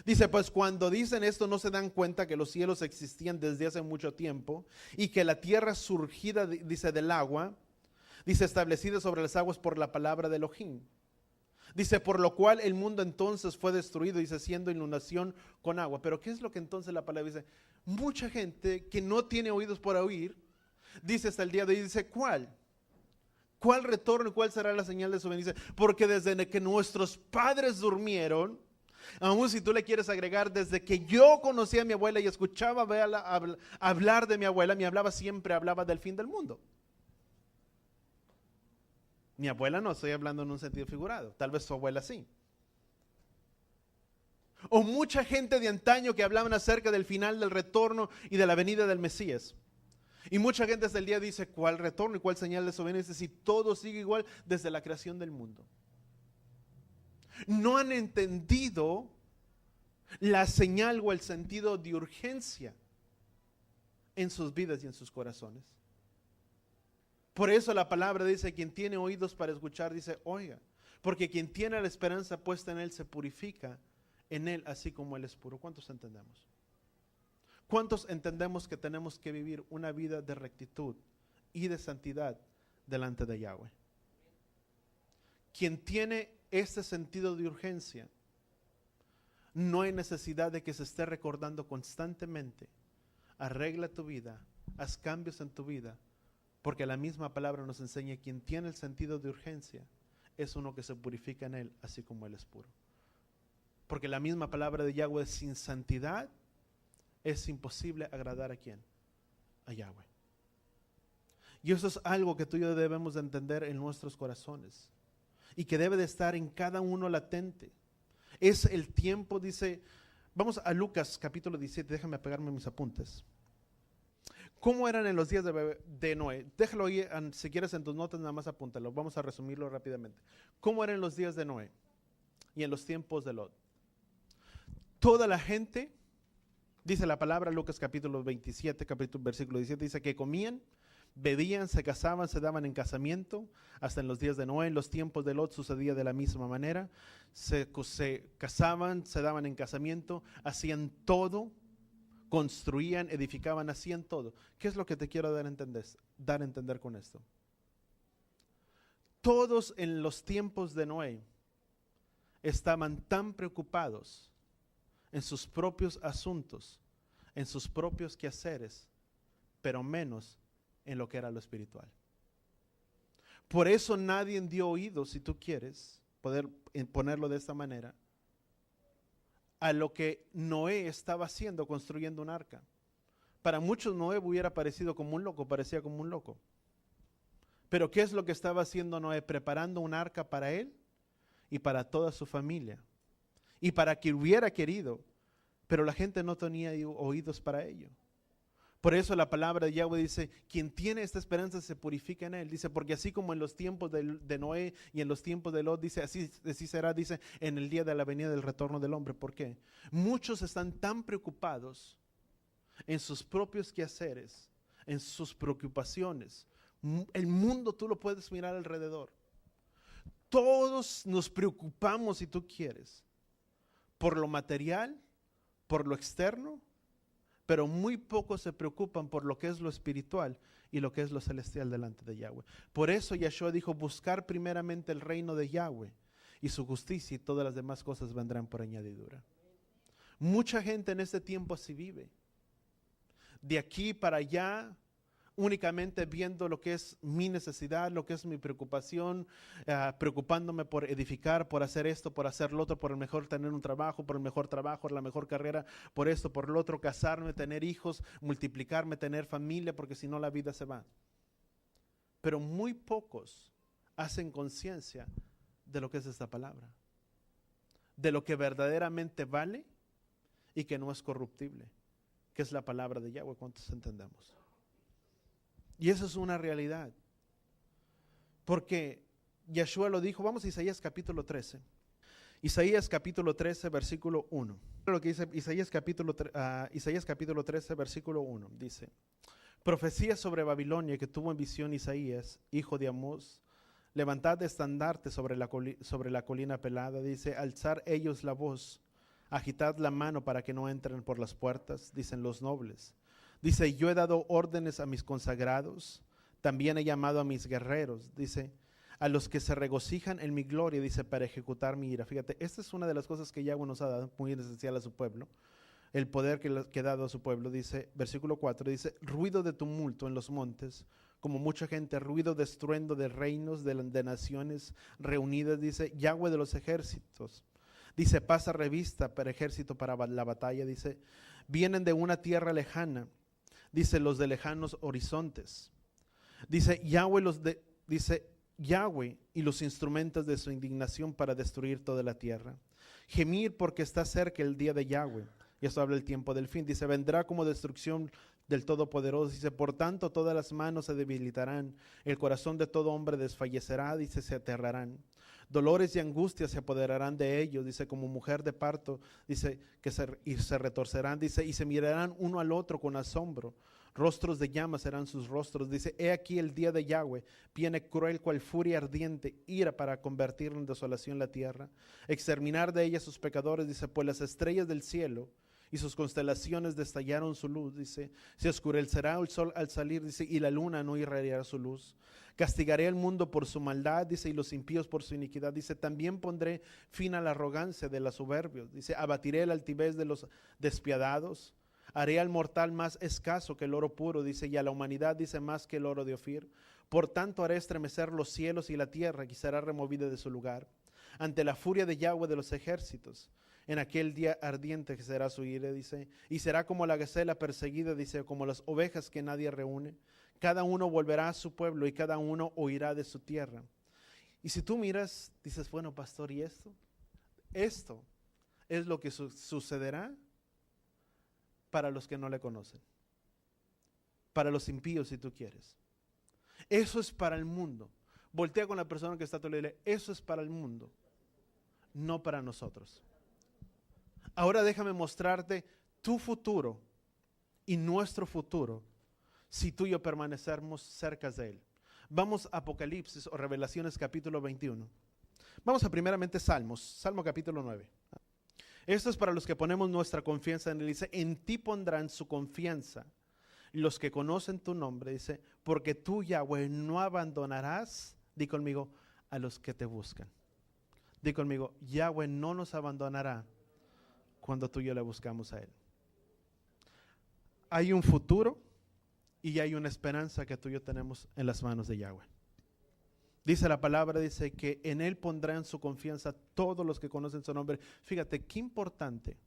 Dice: pues cuando dicen esto no se dan cuenta que los cielos existían desde hace mucho tiempo y que la tierra surgida, dice, del agua, dice, establecida sobre las aguas por la palabra de Elohim. Dice: por lo cual el mundo entonces fue destruido, dice, siendo inundación con agua. Pero ¿qué es lo que entonces la palabra dice? Mucha gente que no tiene oídos para oír, dice hasta el día de hoy, dice: ¿cuál? ¿Cuál retorno y cuál será la señal de su venida? Porque desde que nuestros padres durmieron, aún si tú le quieres agregar, desde que yo conocí a mi abuela y escuchaba hablar de mi abuela, siempre hablaba del fin del mundo. Mi abuela, no estoy hablando en un sentido figurado, tal vez su abuela sí. O mucha gente de antaño que hablaban acerca del final del retorno y de la venida del Mesías. Y mucha gente hasta el día dice: ¿cuál retorno y cuál señal de su venida? Si todo sigue igual desde la creación del mundo. No han entendido la señal o el sentido de urgencia en sus vidas y en sus corazones. Por eso la palabra dice: quien tiene oídos para escuchar, dice, oiga. Porque quien tiene la esperanza puesta en él se purifica en él, así como él es puro. ¿Cuántos entendemos? ¿Cuántos entendemos que tenemos que vivir una vida de rectitud y de santidad delante de Yahweh? Quien tiene este sentido de urgencia, no hay necesidad de que se esté recordando constantemente: arregla tu vida, haz cambios en tu vida. Porque la misma palabra nos enseña: quien tiene el sentido de urgencia es uno que se purifica en él, así como él es puro. Porque la misma palabra de Yahweh: sin santidad es imposible agradar ¿a quién? A Yahweh. Y eso es algo que tú y yo debemos de entender en nuestros corazones y que debe de estar en cada uno latente. Es el tiempo, dice, vamos a Lucas capítulo 17, déjame pegarme mis apuntes. ¿Cómo eran en los días de Noé? Déjalo ahí, si quieres en tus notas, nada más apúntalo. Vamos a resumirlo rápidamente. ¿Cómo eran los días de Noé y en los tiempos de Lot? Toda la gente, dice la palabra, Lucas capítulo 27, versículo 17, dice que comían, bebían, se casaban, se daban en casamiento. Hasta en los días de Noé. En los tiempos de Lot sucedía de la misma manera. Se casaban, se daban en casamiento, hacían todo. Construían, edificaban, hacían todo. ¿Qué es lo que te quiero dar a entender con esto? Todos en los tiempos de Noé estaban tan preocupados en sus propios asuntos, en sus propios quehaceres, pero menos en lo que era lo espiritual. Por eso nadie dio oído, si tú quieres poder ponerlo de esta manera, a lo que Noé estaba haciendo, construyendo un arca. Para muchos Noé hubiera parecido como un loco, parecía como un loco. Pero ¿qué es lo que estaba haciendo Noé? Preparando un arca para él y para toda su familia. Y para que hubiera querido, pero la gente no tenía oídos para ello. Por eso la palabra de Yahweh dice: quien tiene esta esperanza se purifica en él. Dice: porque así como en los tiempos de Noé y en los tiempos de Lot, dice, así será, dice, en el día de la venida del retorno del hombre. ¿Por qué? Muchos están tan preocupados en sus propios quehaceres, en sus preocupaciones. El mundo tú lo puedes mirar alrededor. Todos nos preocupamos, si tú quieres, por lo material, por lo externo, pero muy pocos se preocupan por lo que es lo espiritual y lo que es lo celestial delante de Yahweh. Por eso Yahshua dijo: buscar primeramente el reino de Yahweh y su justicia, y todas las demás cosas vendrán por añadidura. Mucha gente en este tiempo así vive. De aquí para allá, únicamente viendo lo que es mi necesidad, lo que es mi preocupación, preocupándome por edificar, por hacer esto, por hacer lo otro, por el mejor tener un trabajo, por el mejor trabajo, la mejor carrera, por esto, por lo otro, casarme, tener hijos, multiplicarme, tener familia, porque si no la vida se va. Pero muy pocos hacen conciencia de lo que es esta palabra, de lo que verdaderamente vale y que no es corruptible, que es la palabra de Yahweh. ¿Cuántos entendemos? Y eso es una realidad, porque Yeshua lo dijo. Vamos a Isaías capítulo 13. Isaías capítulo 13, versículo 1. Lo que dice Isaías capítulo 13, versículo 1, dice: profecía sobre Babilonia que tuvo en visión Isaías, hijo de Amós. Levantad estandarte sobre la colina pelada, dice, alzar ellos la voz, agitad la mano para que no entren por las puertas, dicen los nobles. Dice, yo he dado órdenes a mis consagrados, también he llamado a mis guerreros, dice, a los que se regocijan en mi gloria, dice, para ejecutar mi ira. Fíjate, esta es una de las cosas que Yahweh nos ha dado, muy esencial a su pueblo, el poder que ha dado a su pueblo. Dice, versículo 4, dice, ruido de tumulto en los montes, como mucha gente, ruido de estruendo de reinos, de naciones reunidas, dice, Yahweh de los ejércitos. Dice, pasa revista para ejército para la batalla, dice, vienen de una tierra lejana, dice, los de lejanos horizontes. Dice, Yahweh y los instrumentos de su indignación para destruir toda la tierra. Gemir porque está cerca el día de Yahweh. Y esto habla del tiempo del fin. Dice, vendrá como destrucción del Todopoderoso. Dice, por tanto todas las manos se debilitarán, el corazón de todo hombre desfallecerá, dice, se aterrarán. Dolores y angustias se apoderarán de ellos, dice, como mujer de parto, dice, que se retorcerán, dice, y se mirarán uno al otro con asombro. Rostros de llamas serán sus rostros. Dice, he aquí el día de Yahweh, viene cruel cual furia ardiente, ira para convertir en desolación la tierra, exterminar de ella sus pecadores, dice, pues las estrellas del cielo y sus constelaciones destallaron su luz, dice, se oscurecerá el sol al salir, dice, y la luna no irradiará su luz. Castigaré al mundo por su maldad, dice, y los impíos por su iniquidad, dice, también pondré fin a la arrogancia de los soberbios, dice, abatiré el altivez de los despiadados, haré al mortal más escaso que el oro puro, dice, y a la humanidad, dice, más que el oro de Ofir. Por tanto haré estremecer los cielos y la tierra, que será removida de su lugar, ante la furia de Yahweh de los ejércitos. En aquel día ardiente que será su ira, dice, y será como la gacela perseguida, dice, como las ovejas que nadie reúne. Cada uno volverá a su pueblo y cada uno huirá de su tierra. Y si tú miras, dices, bueno, pastor, ¿y esto? Esto es lo que sucederá para los que no le conocen, para los impíos, si tú quieres. Eso es para el mundo. Voltea con la persona que está a tu lado y dile, eso es para el mundo, no para nosotros. Ahora déjame mostrarte tu futuro y nuestro futuro si tú y yo permanecemos cerca de Él. Vamos a Apocalipsis o Revelaciones capítulo 21. Vamos a primeramente Salmos, Salmo capítulo 9. Esto es para los que ponemos nuestra confianza en Él. Dice, en ti pondrán su confianza los que conocen tu nombre. Dice, porque tú, Yahweh, no abandonarás, di conmigo, a los que te buscan. Di conmigo, Yahweh no nos abandonará cuando tú y yo le buscamos a Él. Hay un futuro y hay una esperanza que tú y yo tenemos en las manos de Yahweh. Dice la palabra, dice que en Él pondrán su confianza todos los que conocen su nombre. Fíjate, qué importante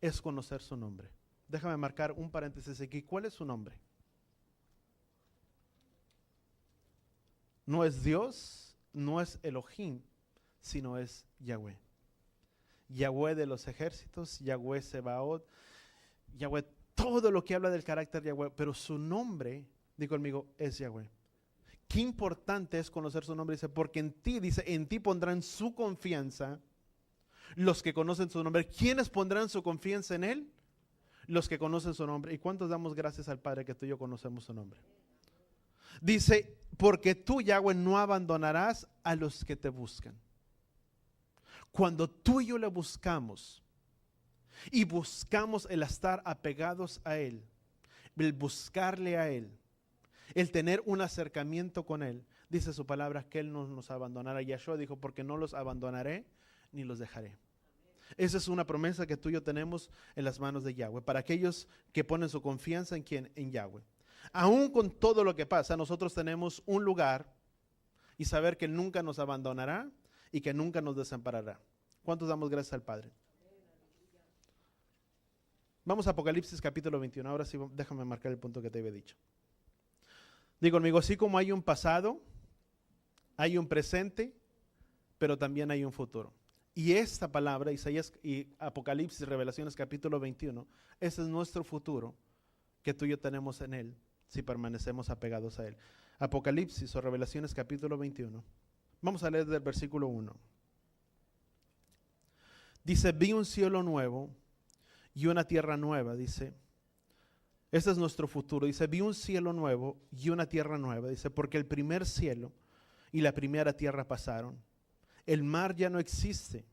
es conocer su nombre. Déjame marcar un paréntesis aquí. ¿Cuál es su nombre? No es Dios, no es Elohim, sino es Yahweh. Yahweh de los ejércitos, Yahweh Sebaot, Yahweh, todo lo que habla del carácter de Yahweh, pero su nombre, digo conmigo, es Yahweh. Qué importante es conocer su nombre, dice, porque en ti, dice, en ti pondrán su confianza los que conocen su nombre. ¿Quiénes pondrán su confianza en Él? Los que conocen su nombre. ¿Y cuántos damos gracias al Padre que tú y yo conocemos su nombre? Dice, porque tú, Yahweh, no abandonarás a los que te buscan. Cuando tú y yo le buscamos y buscamos el estar apegados a Él, el buscarle a Él, el tener un acercamiento con Él, dice su palabra que Él no nos abandonará. Yeshua dijo, porque no los abandonaré ni los dejaré. Esa es una promesa que tú y yo tenemos en las manos de Yahweh, para aquellos que ponen su confianza en ¿quién? En Yahweh. Aún con todo lo que pasa, nosotros tenemos un lugar y saber que Él nunca nos abandonará y que nunca nos desamparará. ¿Cuántos damos gracias al Padre? Vamos a Apocalipsis capítulo 21. Ahora sí, déjame marcar el punto que te había dicho. Digo conmigo, así como hay un pasado, hay un presente, pero también hay un futuro. Y esta palabra, Isaías y Apocalipsis, Revelaciones capítulo 21, ese es nuestro futuro que tú y yo tenemos en Él, si permanecemos apegados a Él. Apocalipsis o Revelaciones capítulo 21. Vamos a leer del versículo 1. Dice, vi un cielo nuevo y una tierra nueva, dice. Este es nuestro futuro. Dice, vi un cielo nuevo y una tierra nueva. Dice, porque el primer cielo y la primera tierra pasaron. El mar ya no existe.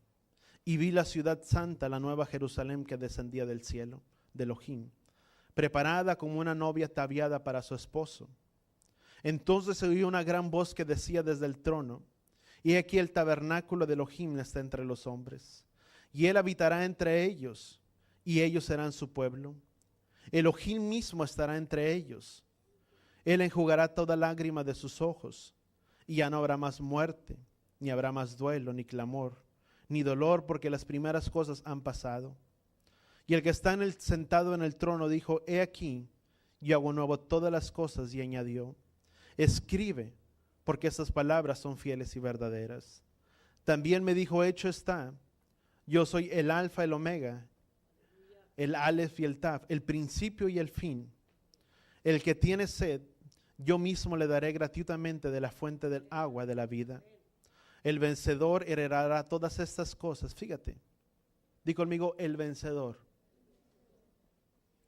Y vi la ciudad santa, la nueva Jerusalén que descendía del cielo, de Elohim, preparada como una novia ataviada para su esposo. Entonces se oyó una gran voz que decía desde el trono, y aquí el tabernáculo de Elohim está entre los hombres, y él habitará entre ellos, y ellos serán su pueblo. Elohim mismo estará entre ellos. Él enjugará toda lágrima de sus ojos, y ya no habrá más muerte, ni habrá más duelo, ni clamor, ni dolor, porque las primeras cosas han pasado. Y el que está sentado en el trono dijo, he aquí, yo hago nuevo todas las cosas, y añadió, escribe, porque estas palabras son fieles y verdaderas. También me dijo, hecho está, yo soy el alfa y el omega, el alef y el taf, el principio y el fin. El que tiene sed, yo mismo le daré gratuitamente de la fuente del agua de la vida. El vencedor heredará todas estas cosas. Fíjate, di conmigo, el vencedor.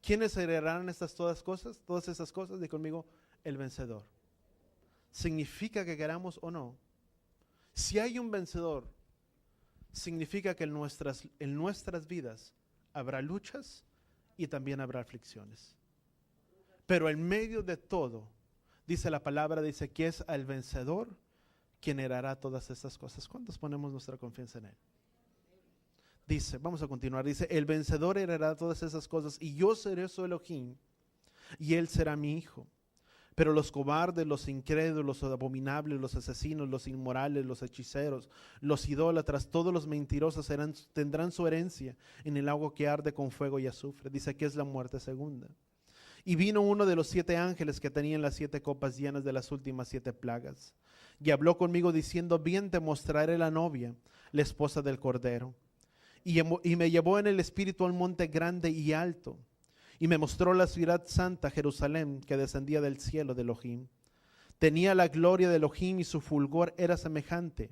¿Quiénes heredarán todas esas cosas? Di conmigo, el vencedor. Significa que queramos o no. Si hay un vencedor, significa que en nuestras vidas habrá luchas y también habrá aflicciones. Pero en medio de todo, dice la palabra, dice que es al vencedor quien heredará todas estas cosas. ¿Cuántos ponemos nuestra confianza en Él? Dice, vamos a continuar, dice, el vencedor heredará todas esas cosas y yo seré su Elohim y Él será mi hijo. Pero los cobardes, los incrédulos, los abominables, los asesinos, los inmorales, los hechiceros, los idólatras, todos los mentirosos tendrán su herencia en el agua que arde con fuego y azufre. Dice que es la muerte segunda. Y vino uno de los 7 ángeles que tenían las 7 copas llenas de las últimas 7 plagas. Y habló conmigo diciendo, bien te mostraré la novia, la esposa del Cordero. Y me llevó en el espíritu al monte grande y alto. Y me mostró la ciudad santa, Jerusalén, que descendía del cielo de Elohim. Tenía la gloria de Elohim y su fulgor era semejante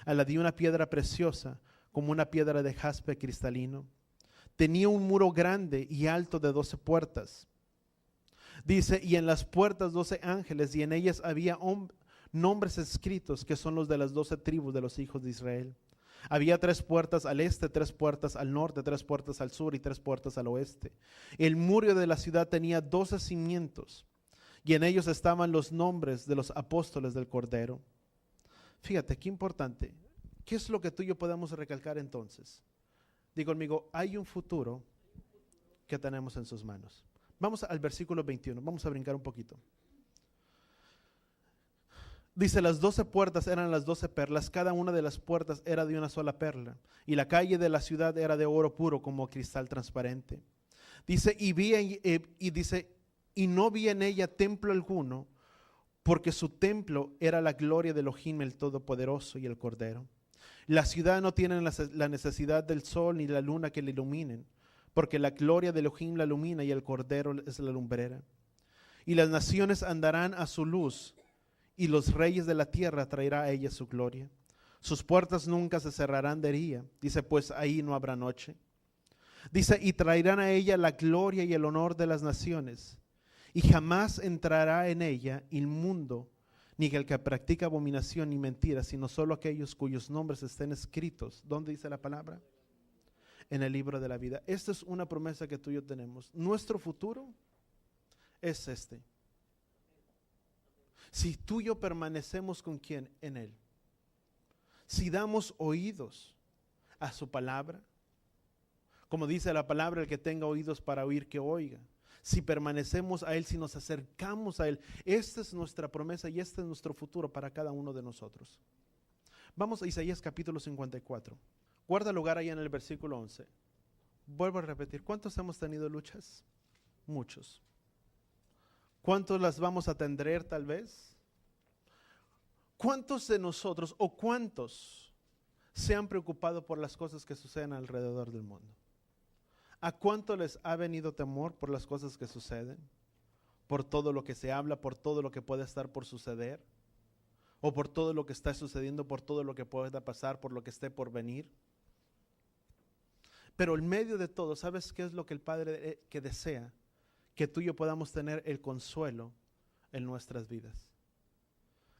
a la de una piedra preciosa, como una piedra de jaspe cristalino. Tenía un muro grande y alto de 12 puertas. Dice, y en las puertas 12 ángeles, y en ellas había nombres escritos que son los de las 12 tribus de los hijos de Israel. Había 3 puertas al este, 3 puertas al norte, 3 puertas al sur y 3 puertas al oeste. El muro de la ciudad tenía 12 cimientos y en ellos estaban los nombres de los apóstoles del Cordero. Fíjate, qué importante. ¿Qué es lo que tú y yo podemos recalcar entonces? Digo conmigo, hay un futuro que tenemos en sus manos. Vamos al versículo 21, vamos a brincar un poquito. Dice, las 12 puertas eran las 12 perlas, cada una de las puertas era de una sola perla, y la calle de la ciudad era de oro puro como cristal transparente. Dice, y no vi en ella templo alguno, porque su templo era la gloria de Elohim, el Todopoderoso y el Cordero. La ciudad no tiene la necesidad del sol ni la luna que la iluminen, porque la gloria de Elohim la ilumina y el Cordero es la lumbrera. Y las naciones andarán a su luz, y los reyes de la tierra traerá a ella su gloria. Sus puertas nunca se cerrarán de día. Dice, pues ahí no habrá noche. Dice, y traerán a ella la gloria y el honor de las naciones. Y jamás entrará en ella inmundo, ni el que practica abominación ni mentira, sino solo aquellos cuyos nombres estén escritos. ¿Dónde dice la palabra? En el libro de la vida. Esta es una promesa que tú y yo tenemos. Nuestro futuro es este. Si tú y yo permanecemos con ¿quién? En Él. Si damos oídos a su palabra, como dice la palabra, el que tenga oídos para oír, que oiga. si permanecemos a Él, si nos acercamos a Él. Esta es nuestra promesa y este es nuestro futuro para cada uno de nosotros. Vamos a Isaías capítulo 54. Guarda lugar ahí en el versículo 11. Vuelvo a repetir, ¿cuántos hemos tenido luchas? Muchos. ¿Cuántos las vamos a tener tal vez? ¿Cuántos de nosotros o cuántos se han preocupado por las cosas que suceden alrededor del mundo? ¿A cuánto les ha venido temor por las cosas que suceden? Por todo lo que se habla, por todo lo que puede estar por suceder, o por todo lo que está sucediendo, por todo lo que pueda pasar, por lo que esté por venir. Pero en medio de todo, ¿sabes qué es lo que el Padre que desea? Que tú y yo podamos tener el consuelo en nuestras vidas.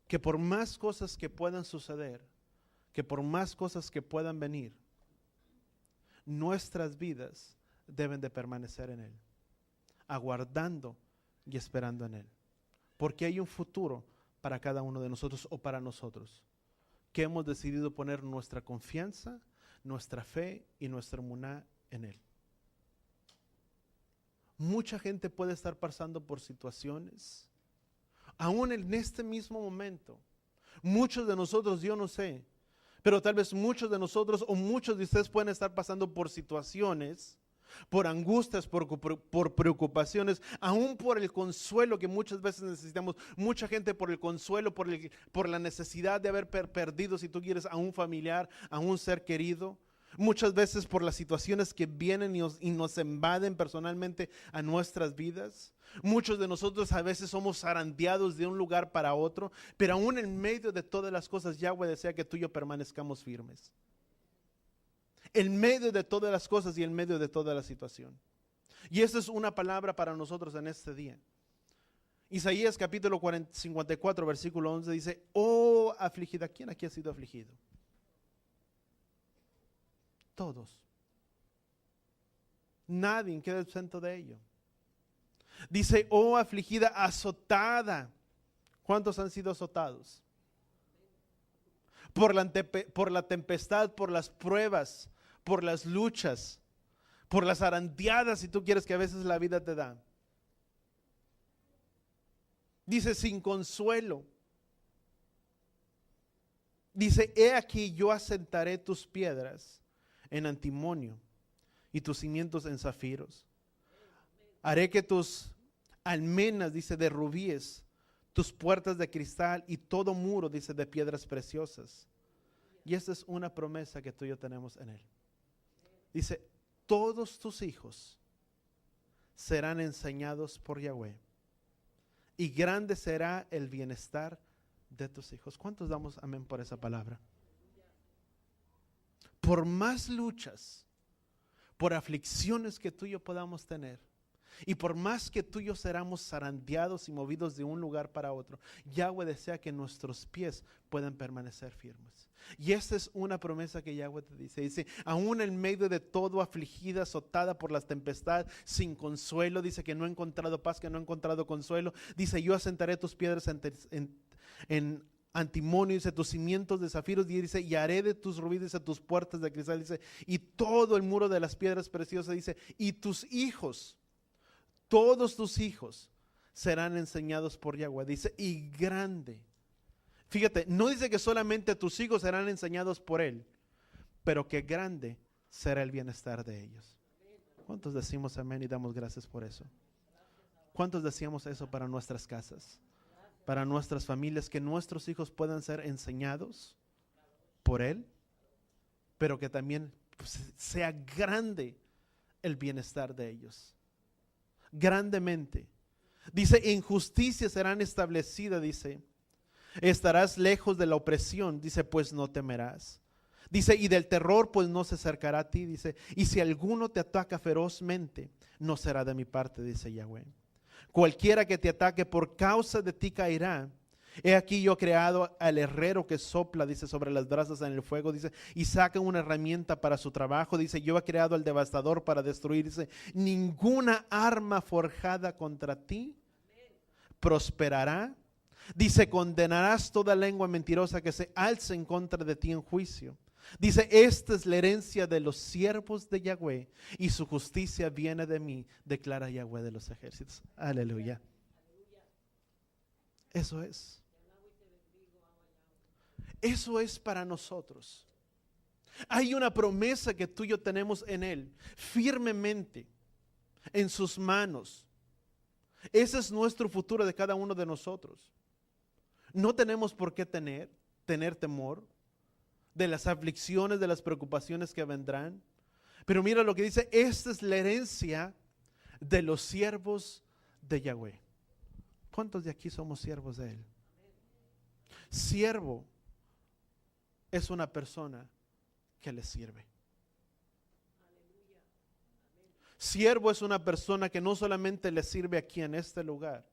Que por más cosas que puedan suceder, que por más cosas que puedan venir, nuestras vidas deben de permanecer en Él, aguardando y esperando en Él. Porque hay un futuro para cada uno de nosotros o para nosotros, que hemos decidido poner nuestra confianza, nuestra fe y nuestra emuná en Él. Mucha gente puede estar pasando por situaciones, aún en este mismo momento. Muchos de nosotros, yo no sé, pero tal vez muchos de nosotros o muchos de ustedes pueden estar pasando por situaciones, por angustias, por preocupaciones, aún por el consuelo que muchas veces necesitamos. Mucha gente por el consuelo, por la necesidad de haber perdido, si tú quieres, a un familiar, a un ser querido. Muchas veces por las situaciones que vienen y nos invaden personalmente a nuestras vidas. Muchos de nosotros a veces somos zarandeados de un lugar para otro, pero aún en medio de todas las cosas, Yahweh desea que tú y yo permanezcamos firmes. En medio de todas las cosas y en medio de toda la situación. Y esa es una palabra para nosotros en este día. Isaías capítulo 54, versículo 11 dice: oh afligida. ¿Quién aquí ha sido afligido? Todos. Nadie queda exento de ello. Dice: oh afligida, azotada. ¿Cuántos han sido azotados? Por la tempestad, por las pruebas, por las luchas, por las zarandeadas, si tú quieres, que a veces la vida te da. Dice: sin consuelo. Dice: he aquí yo asentaré tus piedras en antimonio y tus cimientos en zafiros. Haré que tus almenas, dice, de rubíes, tus puertas de cristal y todo muro, dice, de piedras preciosas. Y esta es una promesa que tú y yo tenemos en Él. Dice: todos tus hijos serán enseñados por Yahweh y grande será el bienestar de tus hijos. ¿Cuántos damos amén por esa palabra? Por más luchas, por aflicciones que tú y yo podamos tener, y por más que tú y yo seramos zarandeados y movidos de un lugar para otro, Yahweh desea que nuestros pies puedan permanecer firmes. Y esta es una promesa que Yahweh te dice. Dice: aún en medio de todo, afligida, azotada por las tempestades, sin consuelo, dice que no he encontrado paz, que no he encontrado consuelo. Dice: yo asentaré tus piedras en antimonio, dice, tus cimientos de zafiros, dice, y haré de tus rubíes, dice, tus puertas de cristal, dice, y todo el muro de las piedras preciosas, dice, y tus hijos, todos tus hijos serán enseñados por Yahweh, dice, y grande. Fíjate, no dice que solamente tus hijos serán enseñados por Él, pero que grande será el bienestar de ellos. ¿Cuántos decimos amén y damos gracias por eso? ¿Cuántos decíamos eso para nuestras casas, para nuestras familias, que nuestros hijos puedan ser enseñados por Él, pero que también sea grande el bienestar de ellos? Grandemente. Dice: en justicia serán establecidas, dice, estarás lejos de la opresión, dice, pues no temerás. Dice: y del terror, pues no se acercará a ti, dice, y si alguno te ataca ferozmente, no será de mi parte, dice Yahweh. Cualquiera que te ataque por causa de ti caerá. He aquí yo he creado al herrero que sopla, dice, sobre las brasas en el fuego, dice, y saca una herramienta para su trabajo. Dice: yo he creado al devastador para destruir. Dice: ninguna arma forjada contra ti prosperará. Dice: condenarás toda lengua mentirosa que se alce en contra de ti en juicio. Dice, esta es la herencia de los siervos de Yahweh y su justicia viene de mí, declara Yahweh de los ejércitos. Aleluya. Eso es. Eso es para nosotros. Hay una promesa que tú y yo tenemos en Él, firmemente, en sus manos. Ese es nuestro futuro de cada uno de nosotros. No tenemos por qué tener temor de las aflicciones, de las preocupaciones que vendrán. Pero mira lo que dice, esta es la herencia de los siervos de Yahweh. ¿Cuántos de aquí somos siervos de Él? Siervo es una persona que le sirve. Siervo es una persona que no solamente le sirve aquí en este lugar,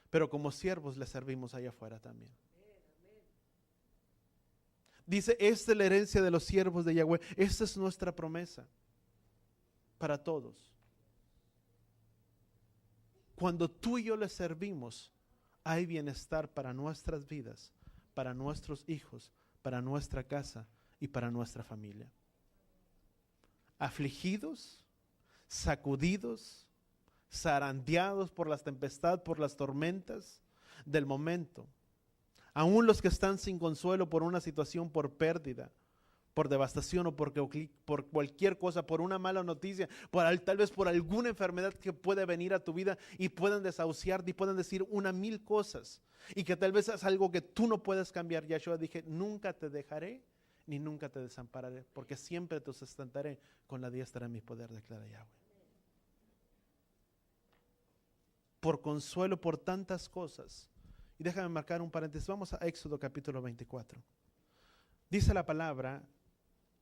pero como siervos le servimos allá afuera también. Dice, esta es la herencia de los siervos de Yahweh. Esta es nuestra promesa para todos. Cuando tú y yo le servimos, hay bienestar para nuestras vidas, para nuestros hijos, para nuestra casa y para nuestra familia. Afligidos, sacudidos, zarandeados por las tempestades, por las tormentas del momento. Aún los que están sin consuelo por una situación, por pérdida, por devastación o por cualquier cosa, por una mala noticia, tal vez por alguna enfermedad que puede venir a tu vida y puedan desahuciarte y puedan decir 1,000 cosas. Y que tal vez es algo que tú no puedes cambiar. Yahshua dije, nunca te dejaré ni nunca te desampararé, porque siempre te sustentaré con la diestra de mi poder, declara Yahweh. Por consuelo por tantas cosas. Y déjame marcar un paréntesis. Vamos a Éxodo capítulo 24. Dice la palabra,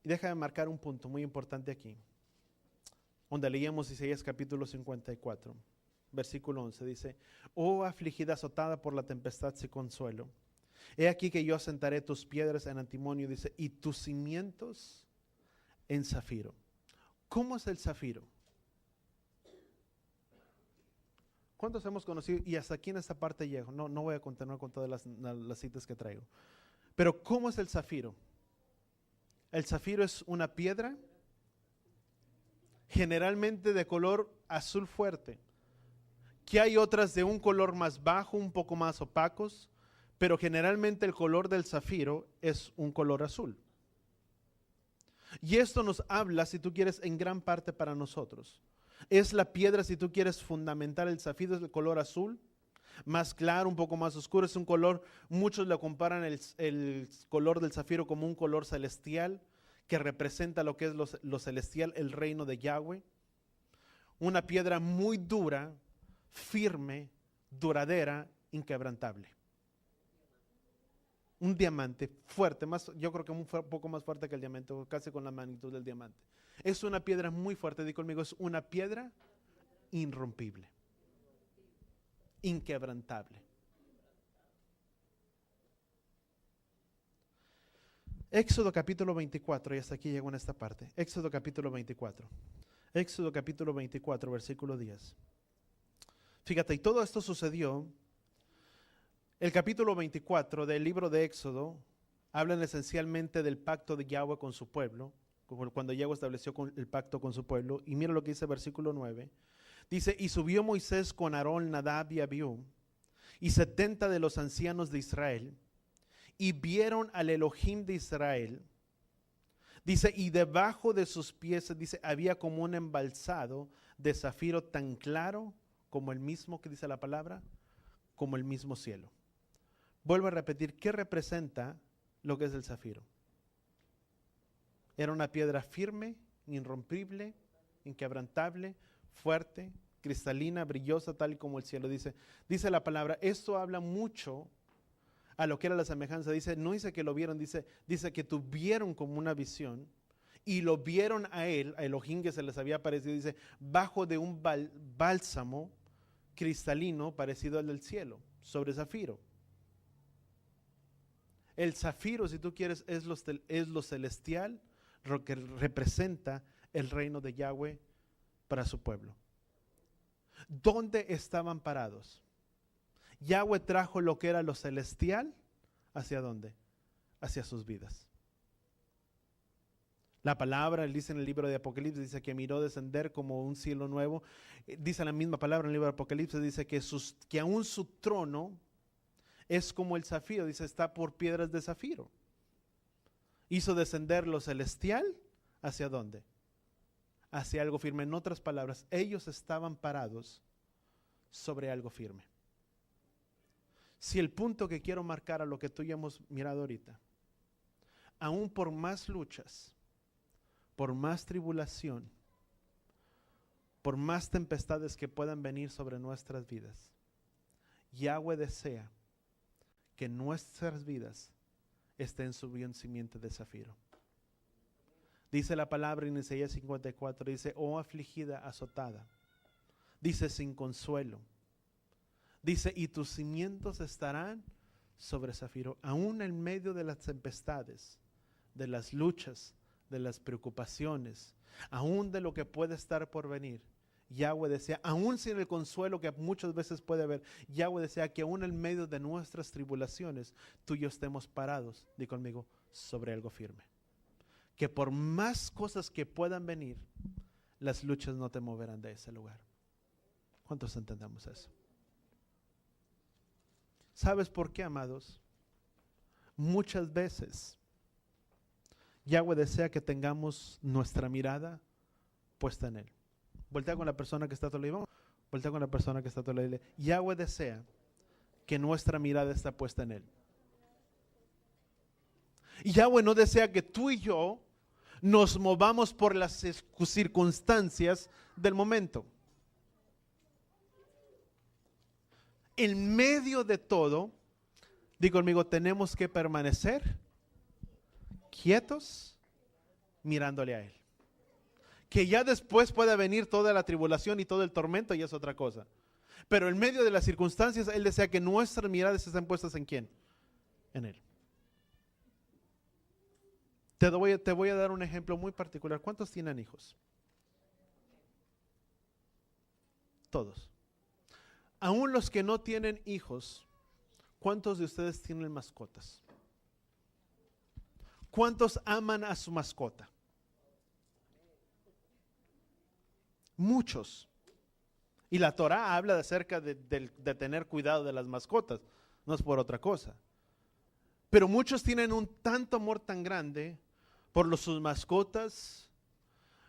y déjame marcar un punto muy importante aquí, donde leíamos Isaías capítulo 54, versículo 11. Dice, oh afligida, azotada por la tempestad sin consuelo, he aquí que yo asentaré tus piedras en antimonio, dice, y tus cimientos en zafiro. ¿Cómo es el zafiro? ¿Cuántos hemos conocido? Y hasta aquí en esta parte llego. No voy a continuar con todas las citas que traigo. Pero ¿cómo es el zafiro? El zafiro es una piedra generalmente de color azul fuerte, que hay otras de un color más bajo, un poco más opacos, pero generalmente el color del zafiro es un color azul. Y esto nos habla, si tú quieres, en gran parte para nosotros. Es la piedra, si tú quieres fundamentar el zafiro, es el color azul, más claro, un poco más oscuro. Es un color, muchos le comparan el color del zafiro como un color celestial, que representa lo que es lo celestial, el reino de Yahweh. Una piedra muy dura, firme, duradera, inquebrantable. Un diamante fuerte, yo creo que un poco más fuerte que el diamante, casi con la magnitud del diamante. Es una piedra muy fuerte, di conmigo, es una piedra irrompible, inquebrantable. Éxodo capítulo 24, y hasta aquí llego en esta parte. Éxodo capítulo 24. Éxodo capítulo 24, versículo 10. Fíjate, y todo esto sucedió. El capítulo 24 del libro de Éxodo hablan esencialmente del pacto de Yahweh con su pueblo, cuando Yahweh estableció el pacto con su pueblo. Y mira lo que dice el versículo 9. Dice, y subió Moisés con Aarón, Nadab y Abiú, y 70 de los ancianos de Israel, y vieron al Elohim de Israel. Dice, y debajo de sus pies, dice, había como un embalsado de zafiro tan claro como el mismo, que dice la palabra, como el mismo cielo. Vuelvo a repetir, ¿qué representa lo que es el zafiro? Era una piedra firme, irrompible, inquebrantable, fuerte, cristalina, brillosa, tal como el cielo. Dice la palabra, esto habla mucho a lo que era la semejanza. Dice, no dice que lo vieron, dice que tuvieron como una visión y lo vieron a él, a Elohim que se les había aparecido, dice, bajo de un bálsamo cristalino parecido al del cielo, sobre zafiro. El zafiro, si tú quieres, es lo celestial, lo que representa el reino de Yahweh para su pueblo. ¿Dónde estaban parados? Yahweh trajo lo que era lo celestial, ¿hacia dónde? Hacia sus vidas. La palabra, él dice en el libro de Apocalipsis, dice que miró descender como un cielo nuevo. Dice la misma palabra en el libro de Apocalipsis, dice que aún su trono es como el zafiro, dice, está por piedras de zafiro. Hizo descender lo celestial, ¿hacia dónde? Hacia algo firme. En otras palabras, ellos estaban parados sobre algo firme. Si el punto que quiero marcar a lo que tú ya hemos mirado ahorita, aún por más luchas, por más tribulación, por más tempestades que puedan venir sobre nuestras vidas, Yahweh desea que nuestras vidas estén sobre un simiente de zafiro. Dice la palabra en Isaías 54, dice, oh afligida, azotada, dice sin consuelo, dice, y tus cimientos estarán sobre zafiro. Aún en medio de las tempestades, de las luchas, de las preocupaciones, aún de lo que puede estar por venir, Yahweh desea, aún sin el consuelo que muchas veces puede haber, Yahweh desea que aún en medio de nuestras tribulaciones, tú y yo estemos parados, di conmigo, sobre algo firme. Que por más cosas que puedan venir, las luchas no te moverán de ese lugar. ¿Cuántos entendemos eso? ¿Sabes por qué, amados? Muchas veces Yahweh desea que tengamos nuestra mirada puesta en Él. Voltea con la persona que está a tu lado. Voltea con la persona que está a tu lado. Yahweh desea que nuestra mirada esté puesta en Él. Y Yahweh no desea que tú y yo nos movamos por las circunstancias del momento. En medio de todo, digo conmigo, tenemos que permanecer quietos mirándole a Él. Que ya después pueda venir toda la tribulación y todo el tormento y es otra cosa. Pero en medio de las circunstancias, Él desea que nuestras miradas estén puestas ¿en quién? En Él. Te voy a dar un ejemplo muy particular. ¿Cuántos tienen hijos? Todos. Aún los que no tienen hijos, ¿cuántos de ustedes tienen mascotas? ¿Cuántos aman a su mascota? Muchos. Y la Torá habla acerca de tener cuidado de las mascotas, no es por otra cosa. Pero muchos tienen un tanto amor tan grande por sus mascotas,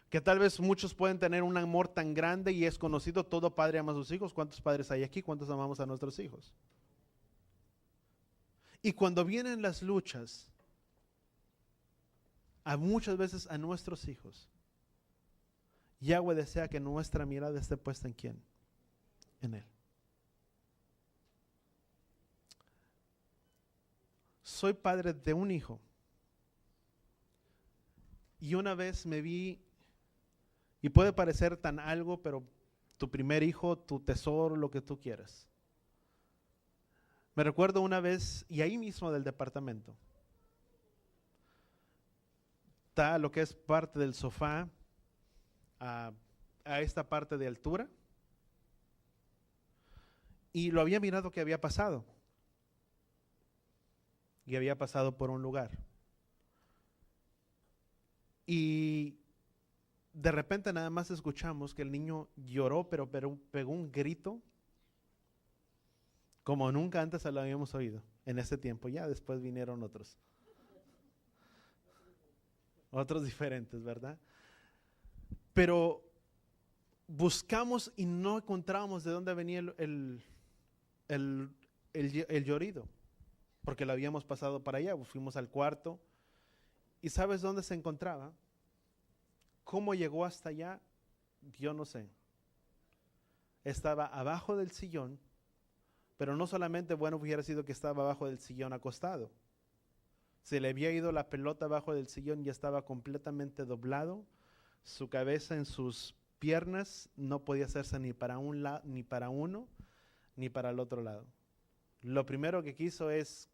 que tal vez muchos pueden tener un amor tan grande y es conocido, todo padre ama a sus hijos. ¿Cuántos padres hay aquí? ¿Cuántos amamos a nuestros hijos? Y cuando vienen las luchas, muchas veces a nuestros hijos, Yahweh desea que nuestra mirada esté puesta ¿en quién? En Él. Soy padre de un hijo. Y una vez me vi, y puede parecer tan algo, pero tu primer hijo, tu tesoro, lo que tú quieras. Me recuerdo una vez, y ahí mismo del departamento, está lo que es parte del sofá, a esta parte de altura, y lo había mirado que había pasado, y había pasado por un lugar. Y de repente nada más escuchamos que el niño lloró, pero pegó un grito como nunca antes lo habíamos oído en ese tiempo. Ya después vinieron otros diferentes, ¿verdad? Pero buscamos y no encontrábamos de dónde venía el llorido, porque lo habíamos pasado para allá. Fuimos al cuarto y ¿sabes dónde se encontraba? ¿Cómo llegó hasta allá? Yo no sé. Estaba abajo del sillón, pero no solamente, bueno, hubiera sido que estaba abajo del sillón acostado. Se le había ido la pelota abajo del sillón y estaba completamente doblado. Su cabeza en sus piernas no podía hacerse ni para un lado, ni para uno, ni para el otro lado. Lo primero que quiso es,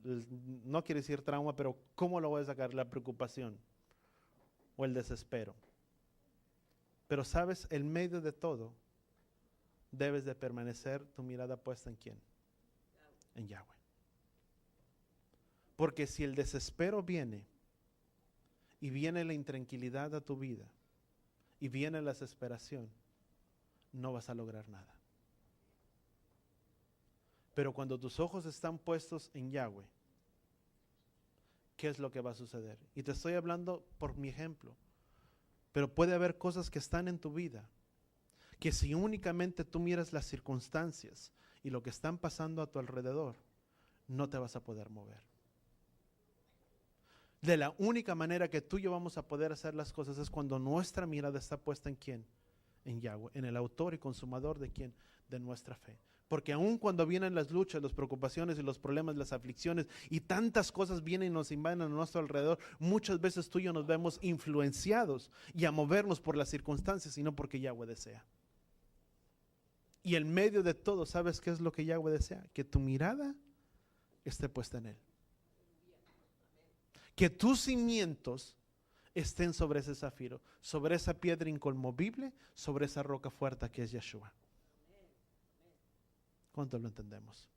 no quiero decir trauma, pero ¿cómo lo voy a sacar? La preocupación o el desespero. Pero sabes, en medio de todo, debes de permanecer tu mirada puesta ¿en quién? En Yahweh. Porque si el desespero viene, y viene la intranquilidad a tu vida y viene la desesperación, no vas a lograr nada. Pero cuando tus ojos están puestos en Yahweh, ¿qué es lo que va a suceder? Y te estoy hablando por mi ejemplo, pero puede haber cosas que están en tu vida, que si únicamente tú miras las circunstancias y lo que están pasando a tu alrededor, no te vas a poder mover. De la única manera que tú y yo vamos a poder hacer las cosas es cuando nuestra mirada está puesta en ¿quién? En Yahweh, en el autor y consumador de ¿quién? De nuestra fe. Porque aun cuando vienen las luchas, las preocupaciones y los problemas, las aflicciones y tantas cosas vienen y nos invaden a nuestro alrededor, muchas veces tú y yo nos vemos influenciados y a movernos por las circunstancias y no porque Yahweh desea. Y en medio de todo, ¿sabes qué es lo que Yahweh desea? Que tu mirada esté puesta en Él. Que tus cimientos estén sobre ese zafiro, sobre esa piedra inconmovible, sobre esa roca fuerte que es Yeshua. ¿Cuánto lo entendemos?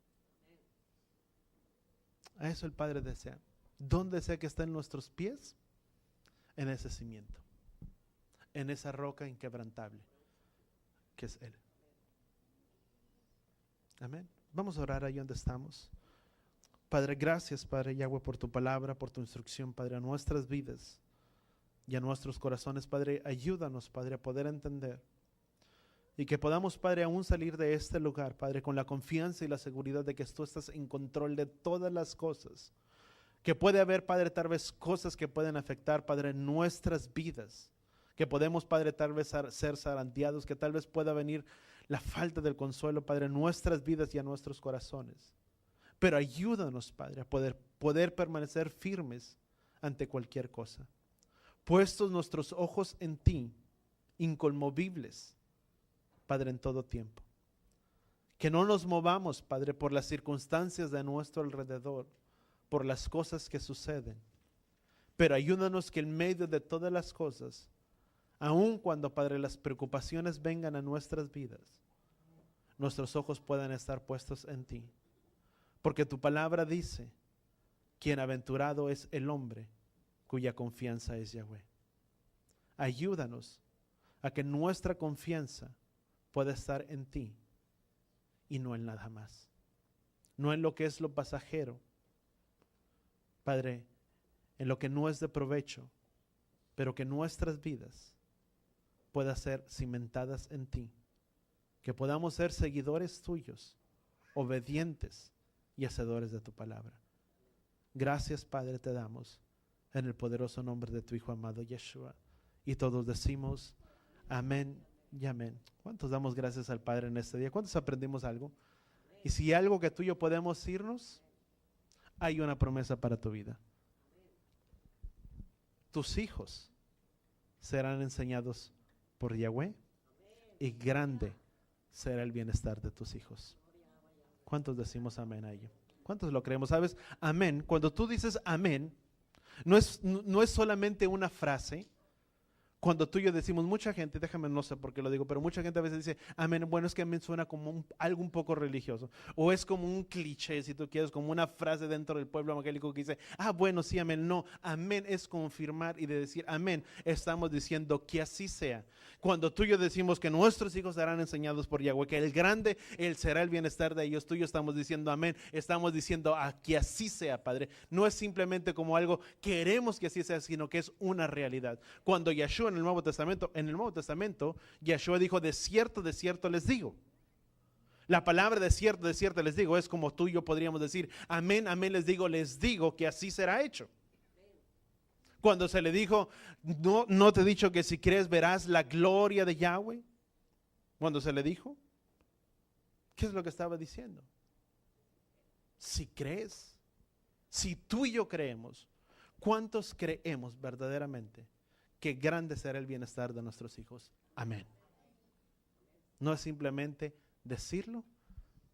A eso el Padre desea. ¿Dónde desea que estén nuestros pies? En ese cimiento, en esa roca inquebrantable que es Él. Amén. Vamos a orar ahí donde estamos. Padre, gracias, Padre Yahweh, por tu palabra, por tu instrucción, Padre, a nuestras vidas y a nuestros corazones. Padre, ayúdanos, Padre, a poder entender y que podamos, Padre, aún salir de este lugar, Padre, con la confianza y la seguridad de que tú estás en control de todas las cosas. Que puede haber, Padre, tal vez cosas que pueden afectar, Padre, nuestras vidas. Que podemos, Padre, tal vez ser zarandeados, que tal vez pueda venir la falta del consuelo, Padre, en nuestras vidas y a nuestros corazones. Pero ayúdanos, Padre, a poder permanecer firmes ante cualquier cosa. Puestos nuestros ojos en ti, inconmovibles, Padre, en todo tiempo. Que no nos movamos, Padre, por las circunstancias de nuestro alrededor, por las cosas que suceden. Pero ayúdanos que en medio de todas las cosas, aun cuando, Padre, las preocupaciones vengan a nuestras vidas, nuestros ojos puedan estar puestos en ti. Porque tu palabra dice, bienaventurado es el hombre cuya confianza es Yahweh. Ayúdanos a que nuestra confianza pueda estar en ti y no en nada más. No en lo que es lo pasajero, Padre, en lo que no es de provecho, pero que nuestras vidas puedan ser cimentadas en ti. Que podamos ser seguidores tuyos, obedientes y hacedores de tu palabra. Gracias, Padre, te damos en el poderoso nombre de tu Hijo amado Yeshua. Y todos decimos amén y amén. ¿Cuántos damos gracias al Padre en este día? ¿Cuántos aprendimos algo? Y si algo que tú y yo podemos irnos, hay una promesa para tu vida. Tus hijos serán enseñados por Yahweh y grande será el bienestar de tus hijos. ¿Cuántos decimos amén a ello? ¿Cuántos lo creemos? ¿Sabes? Amén. Cuando tú dices amén, no es solamente una frase. Cuando tú y yo decimos, mucha gente, déjame, no sé por qué lo digo, pero mucha gente a veces dice, amén, bueno, es que amén suena como algo un poco religioso, o es como un cliché, si tú quieres, como una frase dentro del pueblo evangélico que dice, bueno, sí, amén. No, amén es confirmar y de decir, amén, estamos diciendo que así sea. Cuando tú y yo decimos que nuestros hijos serán enseñados por Yahweh, que el grande, Él será el bienestar de ellos, tú y yo estamos diciendo amén, estamos diciendo que así sea, Padre. No es simplemente como algo, queremos que así sea, sino que es una realidad. Cuando Yeshua en el Nuevo Testamento, Yeshua dijo, de cierto les digo. La palabra de cierto les digo es como tú y yo podríamos decir, amén, amén les digo que así será hecho. Cuando se le dijo, no te he dicho que si crees verás la gloria de Yahweh. Cuando se le dijo, ¿qué es lo que estaba diciendo? Si crees, si tú y yo creemos, ¿cuántos creemos verdaderamente que grande será el bienestar de nuestros hijos? Amén. No es simplemente decirlo,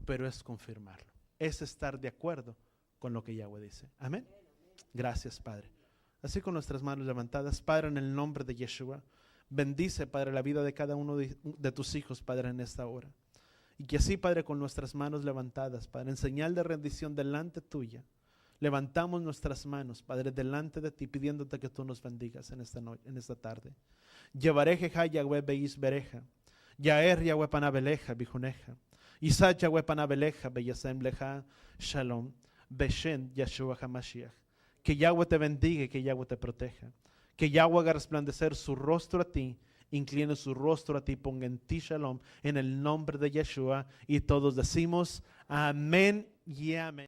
pero es confirmarlo. Es estar de acuerdo con lo que Yahweh dice. Amén. Gracias, Padre. Así con nuestras manos levantadas, Padre, en el nombre de Yeshua, bendice, Padre, la vida de cada uno de tus hijos, Padre, en esta hora. Y que así, Padre, con nuestras manos levantadas, Padre, en señal de rendición delante tuya, levantamos nuestras manos, Padre, delante de ti, pidiéndote que tú nos bendigas en esta tarde. Llevareja Yahweh beis bereja, Yaer Yahweh panabeleja bijuneja, Isaac Yahweh panabeleja beyasem leja shalom, Beshen Yeshua HaMashiach. Que Yahweh te bendiga y que Yahweh te proteja. Que Yahweh haga resplandecer su rostro a ti, incline su rostro a ti, ponga en ti shalom, en el nombre de Yeshua. Y todos decimos amén y amén.